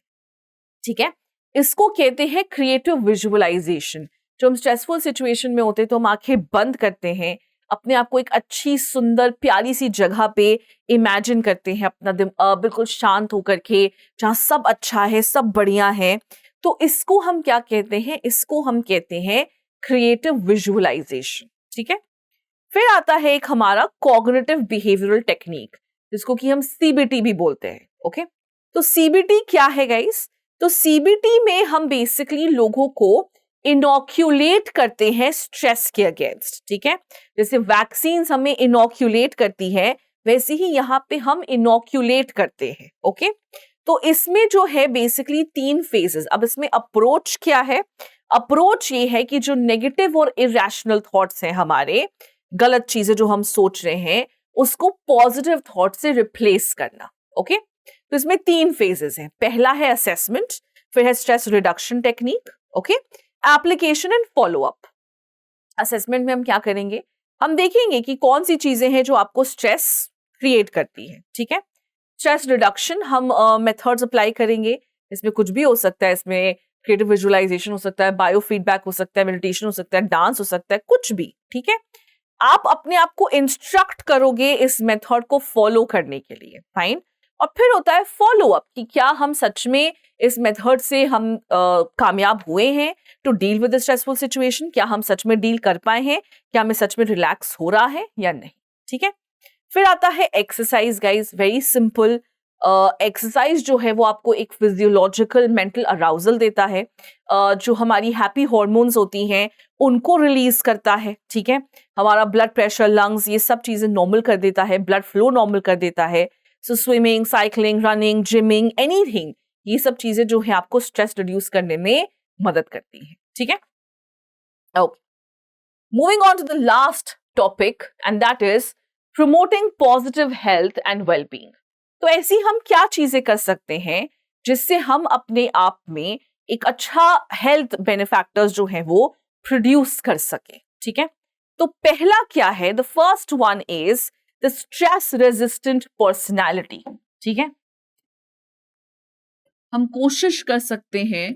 ठीक है। इसको कहते हैं क्रिएटिव विजुअलाइजेशन। जो हम स्ट्रेसफुल सिचुएशन में होते हैं तो हम आंखें बंद करते हैं, अपने आप को एक अच्छी सुंदर प्यारी सी जगह पे इमेजिन करते हैं, अपना बिल्कुल शांत होकर के, जहाँ सब अच्छा है, सब बढ़िया है। तो इसको हम क्या कहते हैं? इसको हम कहते हैं क्रिएटिव विजुअलाइजेशन, ठीक है। फिर आता है एक हमारा कॉग्निटिव बिहेवियरल टेक्निक, जिसको कि हम सीबीटी भी बोलते हैं, ओके। तो सीबीटी क्या है गाइस? तो सीबीटी में हम बेसिकली लोगों को इनोक्यूलेट करते हैं स्ट्रेस के अगेंस्ट, ठीक है। जैसे वैक्सीन हमें इनोक्यूलेट करती है, वैसे ही यहाँ पे हम इनोक्यूलेट करते हैं, ओके। तो इसमें जो है बेसिकली 3 फेजेस। अब इसमें अप्रोच क्या है? अप्रोच ये है कि जो नेगेटिव और इरेशनल थॉट्स हैं हमारे, गलत चीजें जो हम सोच रहे हैं, उसको पॉजिटिव थॉट से रिप्लेस करना, ओके। तो इसमें 3 फेजेस हैं। पहला है असेसमेंट, फिर है stress reduction technique, okay, application and follow up. Assessment में हम क्या करेंगे? हम देखेंगे कि कौन सी चीजें हैं जो आपको स्ट्रेस क्रिएट करती है, ठीक है। स्ट्रेस रिडक्शन हम मेथड्स अप्लाई करेंगे। इसमें कुछ भी हो सकता है, इसमें क्रिएटिव विजुअलाइजेशन हो सकता है, बायो फीडबैक हो सकता है, मेडिटेशन हो सकता है, डांस हो सकता है, कुछ भी, ठीक है। आप अपने आप को इंस्ट्रक्ट करोगे इस मेथड को फॉलो करने के लिए, फाइन। और फिर होता है फॉलो अप, कि क्या हम सच में इस मेथड से हम कामयाब हुए हैं to deal with the stressful situation? क्या हम सच में डील कर पाए हैं? क्या हमें सच में रिलैक्स हो रहा है या नहीं, ठीक है। फिर आता है exercise guys, very simple. Exercise जो है वो आपको एक फिजियोलॉजिकल मेंटल अराउजल देता है, जो हमारी हैप्पी हॉर्मोन्स होती हैं उनको रिलीज करता है, ठीक है। हमारा ब्लड प्रेशर, लंग्स, ये सब चीजें नॉर्मल कर देता है, ब्लड फ्लो नॉर्मल कर देता है। So swimming, cycling, running, gymming, anything, ये सब चीजें जो है आपको स्ट्रेस रिड्यूस करने में मदद करती है, ठीक है। Okay, moving on to the last topic, and that is promoting positive health and wellbeing. तो ऐसी हम क्या चीजें कर सकते हैं जिससे हम अपने आप में एक अच्छा हेल्थ बेनिफैक्टर्स जो है वो प्रोड्यूस कर सके, ठीक है। तो पहला क्या है? The first one is the stress resistant personality, ठीक है। हम कोशिश कर सकते हैं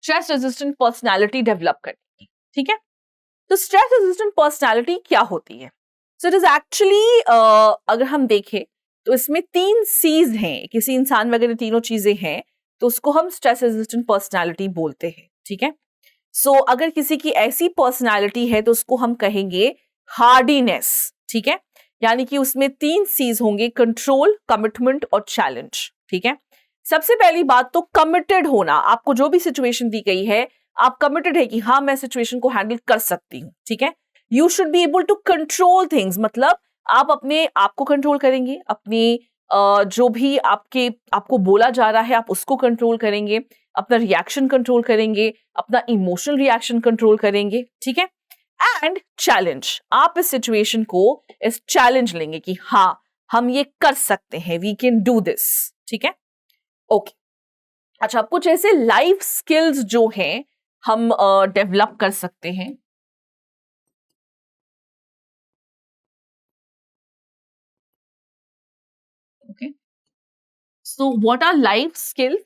स्ट्रेस रेजिस्टेंट पर्सनैलिटी डेवलप करने की, ठीक है। तो स्ट्रेस रेजिस्टेंट पर्सनैलिटी क्या होती है? सो इट इज एक्चुअली, अगर हम देखें तो इसमें 3 C's हैं, किसी इंसान में अगर ये तीनों चीजें हैं तो उसको हम स्ट्रेस रेजिस्टेंट पर्सनैलिटी बोलते हैं, ठीक है। सो अगर किसी की ऐसी पर्सनैलिटी है तो उसको हम कहेंगे हार्डीनेस, ठीक है, यानी कि उसमें 3 C's होंगे, कंट्रोल, कमिटमेंट और चैलेंज, ठीक है। सबसे पहली बात तो कमिटेड होना, आपको जो भी सिचुएशन दी गई है आप कमिटेड है कि हाँ मैं सिचुएशन को हैंडल कर सकती हूँ, ठीक है। You should be able to control things, मतलब आप अपने आप को कंट्रोल करेंगे, अपनी जो भी आपको बोला जा रहा है आप उसको कंट्रोल करेंगे, अपना रिएक्शन कंट्रोल करेंगे, अपना इमोशनल रिएक्शन कंट्रोल करेंगे, ठीक है। एंड चैलेंज, आप इस सिचुएशन को इस चैलेंज लेंगे कि हाँ हम ये कर सकते हैं, वी कैन डू दिस, ठीक है। ओके, अच्छा, कुछ ऐसे लाइफ स्किल्स जो हैं हम डेवलप कर सकते हैं। Okay, so what are life skills?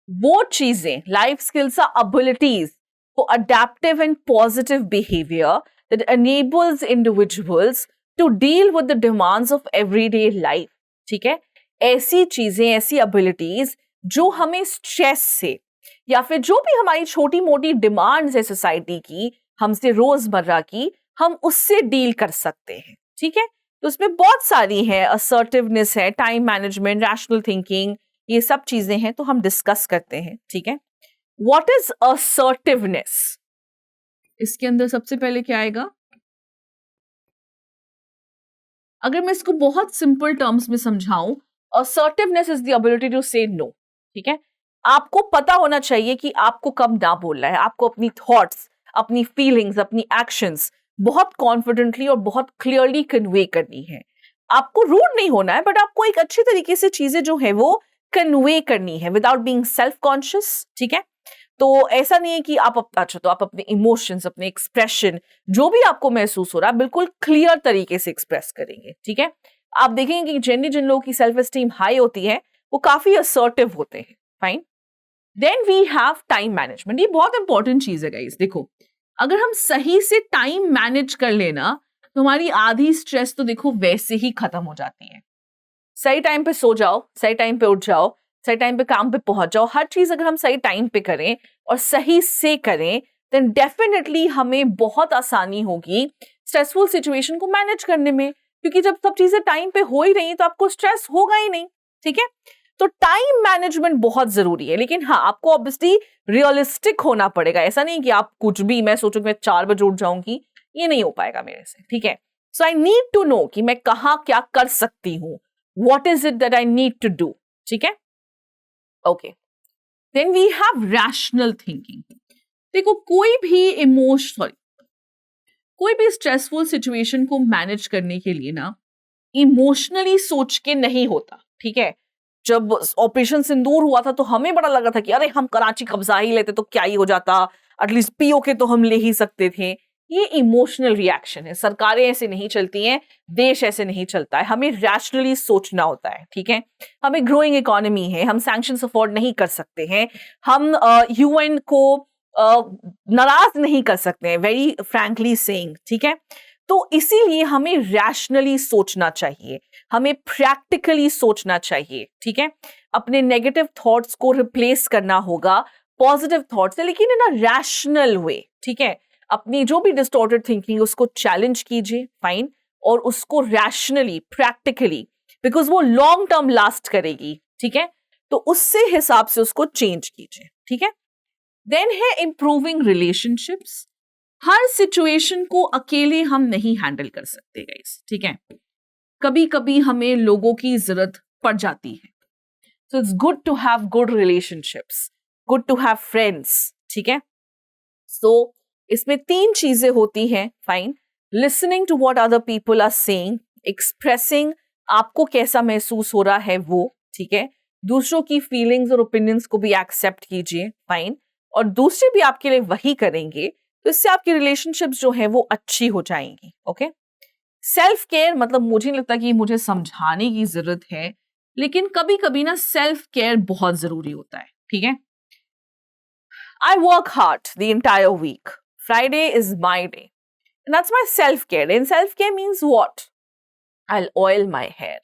वो चीजें, life skills are abilities for adaptive and positive behaviour that enables individuals to deal with the demands of everyday life, ठीक है। ऐसी चीजें, ऐसी एबिलिटीज जो हमें स्ट्रेस से या फिर जो भी हमारी छोटी मोटी डिमांड्स है सोसाइटी की, हमसे रोजमर्रा की, हम उससे डील कर सकते हैं, ठीक है। तो उसमें बहुत सारी है, असर्टिवनेस है, टाइम मैनेजमेंट, रैशनल थिंकिंग, ये सब चीजें हैं, तो हम डिस्कस करते हैं, ठीक है। What is assertiveness? इसके अंदर सबसे पहले क्या आएगा? अगर मैं इसको बहुत सिंपल टर्म्स में समझाऊं, assertiveness is the ability to say no, ठीक है। आपको पता होना चाहिए कि आपको कब ना बोलना है, आपको अपनी थॉट्स, अपनी फीलिंग्स, अपनी एक्शंस बहुत कॉन्फिडेंटली और बहुत क्लियरली कन्वे करनी है। आपको रूड नहीं होना है, बट आपको एक अच्छी तरीके से चीजें जो है वो कन्वे करनी है विदाउट बीइंग सेल्फ कॉन्शियस, ठीक है। तो ऐसा नहीं है कि अच्छा, तो आप अपने इमोशंस, अपने एक्सप्रेशन, जो भी आपको महसूस हो रहा है बिल्कुल क्लियर तरीके से एक्सप्रेस करेंगे, ठीक है। आप देखेंगे कि जिन लोगों की सेल्फ एस्टीम हाई होती है वो काफी असर्टिव होते हैं, fine. Then we have time management, ये बहुत इंपॉर्टेंट चीज है गाइस। देखो, अगर हम सही से टाइम मैनेज कर लेना तो हमारी आधी स्ट्रेस तो देखो वैसे ही खत्म हो जाती है। सही टाइम पे सो जाओ, सही टाइम पे उठ जाओ, सही टाइम पे काम पे पहुंच जाओ, हर चीज अगर हम सही टाइम पे करें और सही से करें, देन डेफिनेटली हमें बहुत आसानी होगी स्ट्रेसफुल सिचुएशन को मैनेज करने में, क्योंकि जब सब चीजें टाइम पे हो ही रही तो आपको स्ट्रेस होगा ही नहीं, ठीक है। तो टाइम मैनेजमेंट बहुत जरूरी है, लेकिन हाँ आपको ऑब्वियसली रियलिस्टिक होना पड़ेगा। ऐसा नहीं कि आप कुछ भी, मैं सोचूं मैं 4 बजे उठ जाऊंगी, ये नहीं हो पाएगा मेरे से, ठीक है। सो आई नीड टू नो कि मैं कहाँ क्या कर सकती हूँ, what is it that I need to do, ठीक है। Okay, then we have rational thinking. देखो, कोई भी स्ट्रेसफुल सिचुएशन को मैनेज करने के लिए ना इमोशनली सोच के नहीं होता, ठीक है। जब ऑपरेशन सिंदूर हुआ था तो हमें बड़ा लगा था कि अरे हम कराची कब्जा ही लेते तो क्या ही हो जाता, एटलीस्ट पीओके तो हम ले ही सकते थे। ये इमोशनल रिएक्शन है, सरकारें ऐसे नहीं चलती हैं, देश ऐसे नहीं चलता है, हमें रैशनली सोचना होता है, ठीक है। हमें ग्रोइंग इकोनॉमी है, हम सैंक्शंस अफोर्ड नहीं कर सकते हैं, हम यूएन को नाराज नहीं कर सकते हैं, वेरी फ्रैंकली सेइंग, ठीक है। तो इसीलिए हमें रैशनली सोचना चाहिए, हमें प्रैक्टिकली सोचना चाहिए, ठीक है। अपने नेगेटिव थॉट्स को रिप्लेस करना होगा पॉजिटिव थॉट्स से, लेकिन इन अ रैशनल वे, ठीक है। अपनी जो भी डिस्टॉर्टेड थिंकिंग उसको चैलेंज कीजिए, फाइन, और उसको रैशनली, प्रैक्टिकली, बिकॉज वो लॉन्ग टर्म लास्ट करेगी, ठीक है। तो उससे हिसाब से उसको चेंज कीजिए, ठीक है। देन है इंप्रूविंग रिलेशनशिप्स। हर सिचुएशन को अकेले हम नहीं हैंडल कर सकते गाइस, ठीक है। कभी कभी हमें लोगों की जरूरत पड़ जाती है, so it's good to have good relationships, good to have friends, ठीक है। सो इसमें 3 चीजें होती हैं, fine. Listening to what other people are saying, expressing आपको कैसा महसूस हो रहा है वो, ठीक है। दूसरों की फीलिंग्स और ओपिनियंस को भी एक्सेप्ट कीजिए, फाइन, और दूसरे भी आपके लिए वही करेंगे, तो इससे आपकी रिलेशनशिप्स जो है वो अच्छी हो जाएंगी, ओके। सेल्फ केयर, मतलब मुझे नहीं लगता कि मुझे समझाने की जरूरत है, लेकिन कभी कभी ना सेल्फ केयर बहुत जरूरी होता है, ठीक है। I work hard the entire week. Friday is my day. And that's my self-care. And self-care means what? I'll oil my hair.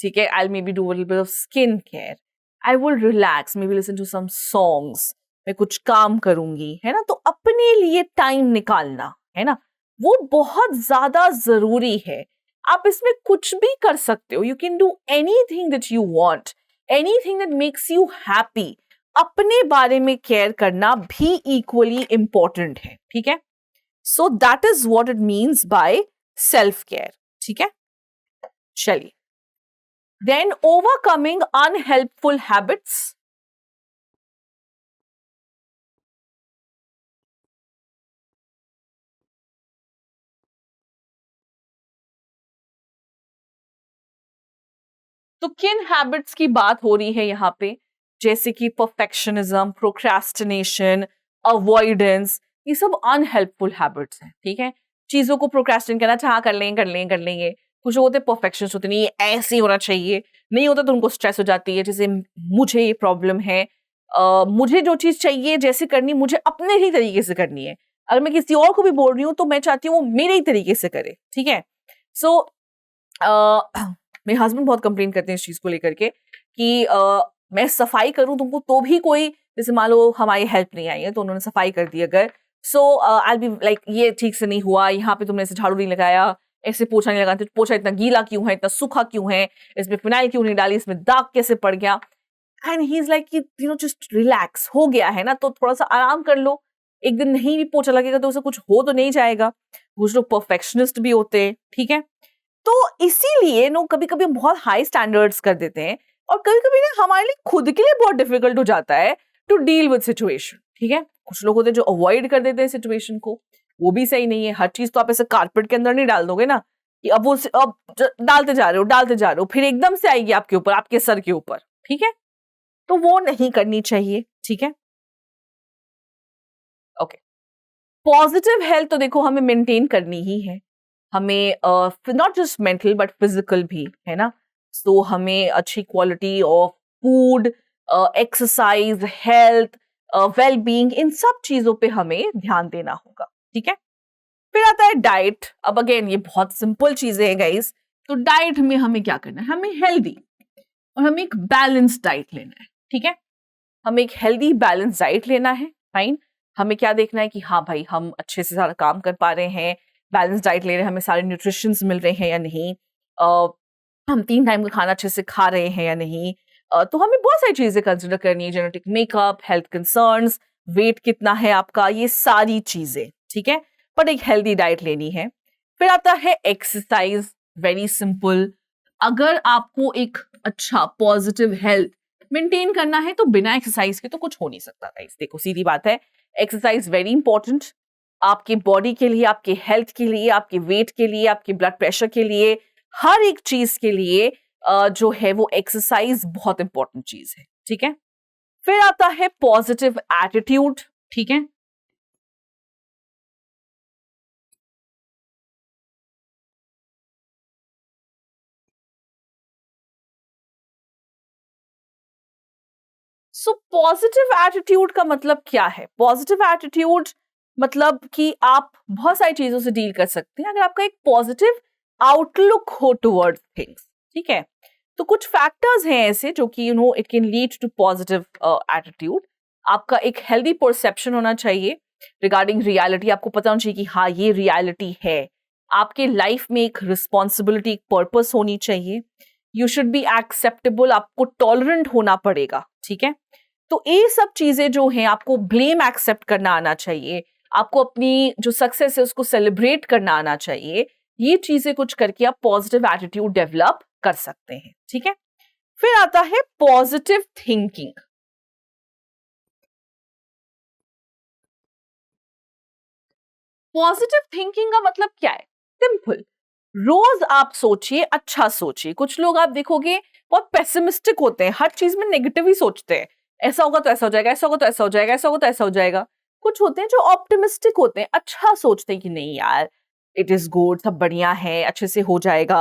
ठीक है? I'll maybe do a little bit of skin care. I will relax, maybe listen to some songs. मैं कुछ काम करूंगी, है ना? तो अपने लिए टाइम निकालना, है ना? वो बहुत ज्यादा जरूरी है। आप इसमें कुछ भी कर सकते हो, you can do anything that you want, anything that makes you happy. अपने बारे में केयर करना भी इक्वली इंपॉर्टेंट है, ठीक है। So that is what it means by self care, ठीक है। चलिए, देन ओवरकमिंग अनहेल्पफुल हैबिट्स। तो किन हैबिट्स की बात हो रही है यहाँ पे? जैसे कि परफेक्शनिज्म, प्रोक्रेस्टिनेशन, अवॉइडेंस, ये सब अनहेल्पफुल हैबिट्स हैं, ठीक है। चीजों को प्रोक्रेस्टिनेट करना, अच्छा हाँ कर लेंगे कर लेंगे कर लेंगे। कुछ लोग होते हैं परफेक्शनिस्ट होते नहीं, ये ऐसे ही होना चाहिए, नहीं होता तो उनको स्ट्रेस हो जाती है। जैसे मुझे ये प्रॉब्लम है, मुझे जो चीज चाहिए जैसे करनी, मुझे अपने ही तरीके से करनी है। अगर मैं किसी और को भी बोल रही हूँ तो मैं चाहती हूँ वो मेरे ही तरीके से करे, ठीक है। सो मेरे हस्बैंड बहुत कंप्लेन करते हैं इस चीज को लेकर के कि मैं सफाई करूं तुमको तो भी कोई, जैसे मान लो हमारी हेल्प नहीं आई है तो उन्होंने सफाई कर दी अगर, सो आई बी लाइक ये ठीक से नहीं हुआ, यहाँ पे तुमने ऐसे झाड़ू नहीं लगाया, ऐसे पोछा नहीं लगाते, पोछा इतना गीला क्यों है, इतना सूखा क्यों है, इसमें फिनाइल क्यों नहीं डाली, इसमें दाग कैसे पड़ गया। And he is like you know just relax, हो गया है ना तो थोड़ा सा आराम कर लो, एक दिन नहीं भी पोछा लगेगा तो उसे कुछ हो तो नहीं जाएगा। कुछ लोग परफेक्शनिस्ट भी होते हैं, ठीक है। तो इसीलिए नो कभी कभी हम बहुत हाई स्टैंडर्ड्स कर देते हैं, और कभी कभी ना हमारे लिए खुद के लिए बहुत डिफिकल्ट हो जाता है टू डील विद सिचुएशन, ठीक है। कुछ लोग होते हैं जो अवॉइड कर देते हैं सिचुएशन को, वो भी सही नहीं है। हर चीज तो आप ऐसे कारपेट के अंदर नहीं डाल दोगे ना कि अब वो अब डालते जा रहे हो डालते जा रहे हो, फिर एकदम से आएगी आपके ऊपर, आपके सर के ऊपर, ठीक है। तो वो नहीं करनी चाहिए, ठीक है। ओके, पॉजिटिव हेल्थ तो देखो हमें मेंटेन करनी ही है, हमें not just mental but physical भी, है ना। सो हमें अच्छी quality of food, exercise, health, well being, इन सब चीजों पे हमें ध्यान देना होगा, ठीक है। फिर आता है डाइट। अब अगेन ये बहुत सिंपल चीजें हैं गाइस। तो डाइट में हमें क्या करना है, हमें हेल्दी और हमें एक बैलेंस डाइट लेना है, ठीक है। हमें एक हेल्दी बैलेंस डाइट लेना है, फाइन। हमें क्या देखना है कि हाँ भाई हम अच्छे से सारा काम कर पा रहे हैं, बैलेंस डाइट ले रहे हैं, हमें सारे न्यूट्रिशंस मिल रहे हैं या नहीं, हम 3 टाइम का खाना अच्छे से खा रहे हैं या नहीं। तो हमें बहुत सारी चीजें कंसिडर करनी है, genetic makeup, health concerns, weight कितना है आपका, ये सारी चीजें, ठीक है। बट एक हेल्दी डाइट लेनी है। फिर आता है एक्सरसाइज, वेरी सिंपल। अगर आपको एक अच्छा पॉजिटिव हेल्थ मेंटेन करना है तो बिना एक्सरसाइज के तो कुछ हो नहीं सकता गाइस। देखो सीधी बात है, एक्सरसाइज वेरी इंपॉर्टेंट आपकी बॉडी के लिए, आपके हेल्थ के लिए, आपके वेट के लिए, आपके ब्लड प्रेशर के लिए, हर एक चीज के लिए जो है वो एक्सरसाइज बहुत इंपॉर्टेंट चीज है, ठीक है। फिर आता है पॉजिटिव एटीट्यूड, ठीक है। सो पॉजिटिव एटीट्यूड का मतलब क्या है? पॉजिटिव एटीट्यूड मतलब कि आप बहुत सारी चीजों से डील कर सकते हैं अगर आपका एक पॉजिटिव आउटलुक हो टुवर्ड्स थिंग्स, ठीक है। तो कुछ फैक्टर्स हैं ऐसे जो कि you know it can lead to positive attitude. आपका एक हेल्दी परसेप्शन होना चाहिए रिगार्डिंग रियलिटी। आपको पता होना चाहिए कि हाँ ये रियलिटी है। आपके लाइफ में एक रिस्पॉन्सिबिलिटी, एक पर्पस होनी चाहिए। यू शुड बी एक्सेप्टेबल, आपको टॉलरेंट होना पड़ेगा, ठीक है। तो ये सब चीजें जो हैं, आपको ब्लेम एक्सेप्ट करना आना चाहिए, आपको अपनी जो सक्सेस है उसको सेलिब्रेट करना आना चाहिए। ये चीजें कुछ करके आप पॉजिटिव एटीट्यूड डेवलप कर सकते हैं, ठीक है। फिर आता है पॉजिटिव थिंकिंग। पॉजिटिव थिंकिंग का मतलब क्या है? सिंपल, रोज आप सोचिए, अच्छा सोचिए। कुछ लोग आप देखोगे बहुत पेसिमिस्टिक होते हैं, हर चीज में नेगेटिव ही सोचते हैं, ऐसा होगा तो ऐसा हो जाएगा, ऐसा होगा तो ऐसा हो जाएगा, ऐसा होगा तो ऐसा हो जाएगा। कुछ होते हैं जो ऑप्टिमिस्टिक होते हैं, अच्छा सोचते हैं कि नहीं यार इट इज गुड, सब बढ़िया है, अच्छे से हो जाएगा,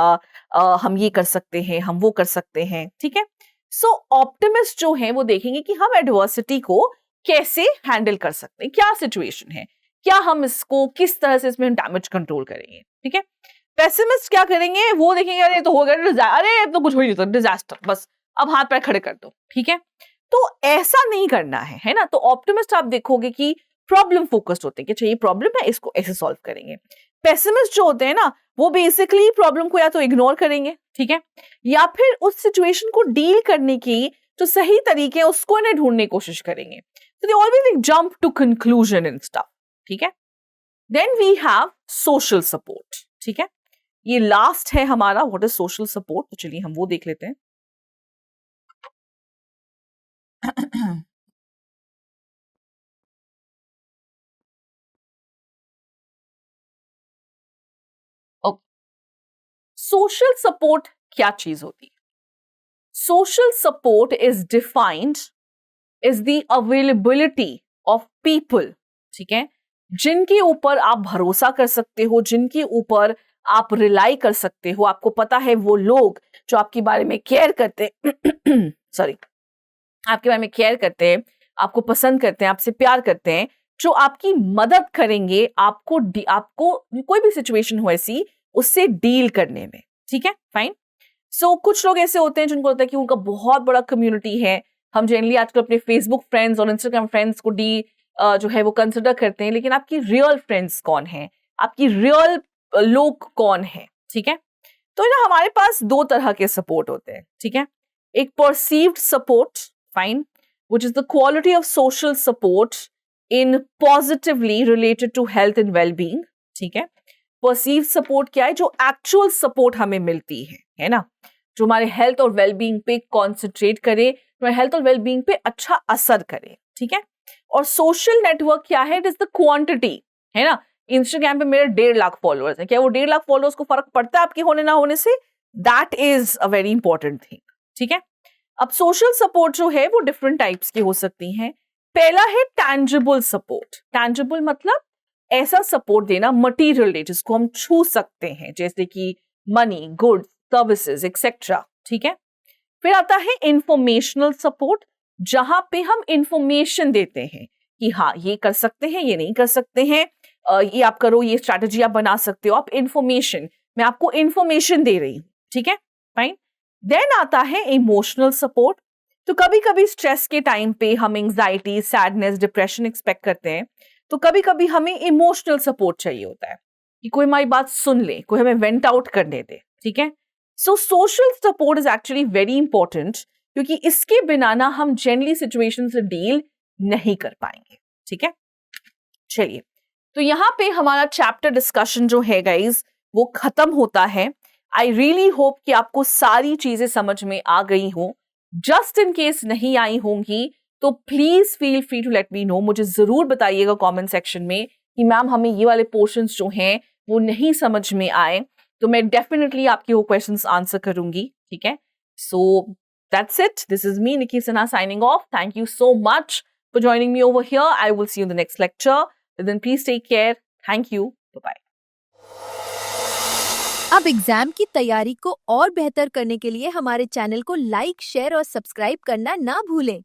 हम ये कर सकते हैं, हम वो कर सकते हैं, ठीक है। सो ऑप्टिमिस्ट जो है वो देखेंगे कि हम एडवर्सिटी को कैसे हैंडल कर सकते हैं, क्या सिचुएशन है, क्या हम इसको किस तरह से इसमें डैमेज कंट्रोल करेंगे, ठीक है। पेसिमिस्ट क्या करेंगे, वो देखेंगे अरे तो हो गया, अरे अब तो कुछ हो ही नहीं सकता, डिजास्टर, बस अब हाथ पैर खड़े कर दो, ठीक है। तो ऐसा नहीं करना है ना। तो ऑप्टिमिस्ट आप देखोगे कि प्रॉब्लम फोकस्ड होते हैं कि अच्छा ये प्रॉब्लम है, इसको ऐसे सॉल्व करेंगे। पेसिमिस्ट जो होते हैं ना, वो बेसिकली प्रॉब्लम को या तो इग्नोर करेंगे, ठीक है, या फिर उस सिचुएशन को डील करने की जो सही तरीके हैं उसको इन्हें ढूंढने की कोशिश करेंगे. तो they always jump to conclusion and stuff, ठीक है. Then we have social support, ठीक है. ये लास्ट है हमारा व्हाट इज सोशल सपोर्ट. तो चलिए हम वो देख लेते हैं. सोशल सपोर्ट क्या चीज होती है? Social support is defined is the availability of people, ठीक है, जिनके ऊपर आप भरोसा कर सकते हो, जिनके ऊपर आप रिलाई कर सकते हो. आपको पता है वो लोग जो आपके बारे में केयर करते हैं सॉरी आपके बारे में केयर करते हैं, आपको पसंद करते हैं, आपसे प्यार करते हैं, जो आपकी मदद करेंगे आपको कोई भी सिचुएशन हो ऐसी उससे डील करने में, ठीक है, फाइन. सो कुछ लोग ऐसे होते हैं जिनको लगता है कि उनका बहुत बड़ा कम्युनिटी है. हम जनरली आजकल अपने फेसबुक फ्रेंड्स और इंस्टाग्राम फ्रेंड्स को जो है वो कंसिडर करते हैं, लेकिन आपकी रियल फ्रेंड्स कौन है, आपकी रियल लोग कौन है, ठीक है. तो ना हमारे पास दो तरह के सपोर्ट होते हैं, ठीक है. एक perceived support, fine, which is the quality of social support in positively related to health and well-being, ठीक है. perceived support क्या है? जो actual support हमें मिलती है ना, जो हमारे हेल्थ और वेलबींग पे कॉन्सेंट्रेट करे, हमारे हेल्थ और वेलबींग पे अच्छा असर करे, ठीक है. और सोशल नेटवर्क क्या है? इट इज द क्वांटिटी, है ना. इंस्टाग्राम पे मेरे 1.5 लाख फॉलोअर्स हैं, क्या वो 1.5 लाख फॉलोअर्स को फर्क पड़ता है आपके होने ना होने से? That is a very important thing, ठीक है. अब सोशल सपोर्ट जो है वो डिफरेंट टाइप्स की हो सकती हैं. पहला है टैंजिबल सपोर्ट. टैंजिबल मतलब ऐसा सपोर्ट देना मटीरियल डे जिसको हम छू सकते हैं, जैसे कि मनी, गुड्स, सर्विसेज एक्सेट्रा, ठीक है. फिर आता है इंफॉर्मेशनल सपोर्ट, जहां पे हम इंफॉर्मेशन देते हैं कि हाँ ये कर सकते हैं, ये नहीं कर सकते हैं, ये आप करो, ये स्ट्रैटेजी आप बना सकते हो. आप इंफॉर्मेशन, मैं आपको इंफॉर्मेशन दे रही हूं, ठीक है, फाइन. देन आता है इमोशनल सपोर्ट. तो कभी कभी स्ट्रेस के टाइम पे हम एंजाइटी, सैडनेस, डिप्रेशन एक्सपेक्ट करते हैं, तो कभी कभी हमें इमोशनल सपोर्ट चाहिए होता है कि कोई हमारी बात सुन ले, कोई हमें वेंट आउट करने दे, ठीक है. So social support is actually very important, क्योंकि इसके बिना ना हम जनरली सिचुएशन से डील नहीं कर पाएंगे, ठीक है. चलिए, तो यहाँ पे हमारा चैप्टर डिस्कशन जो है गाइज वो खत्म होता है. आई रियली होप कि आपको सारी चीजें समझ में आ गई हो. जस्ट इन केस नहीं आई होंगी तो please feel free to let me know. मुझे जरूर बताइएगा कमेंट सेक्शन में कि मैम हमें ये वाले पोर्शंस जो हैं वो नहीं समझ में आए, तो मैं डेफिनेटली आपके वो क्वेश्चंस आंसर करूंगी, ठीक है. So that's it. This is me Nikki Sinha signing off. Thank you so much for joining me over here. I will see you in the next lecture. Then please take care. Thank you. Bye-bye. अब exam की तैयारी को और बेहतर करने के लिए हमारे चैनल को लाइक, शेयर और सब्सक्राइब करना ना भूलें.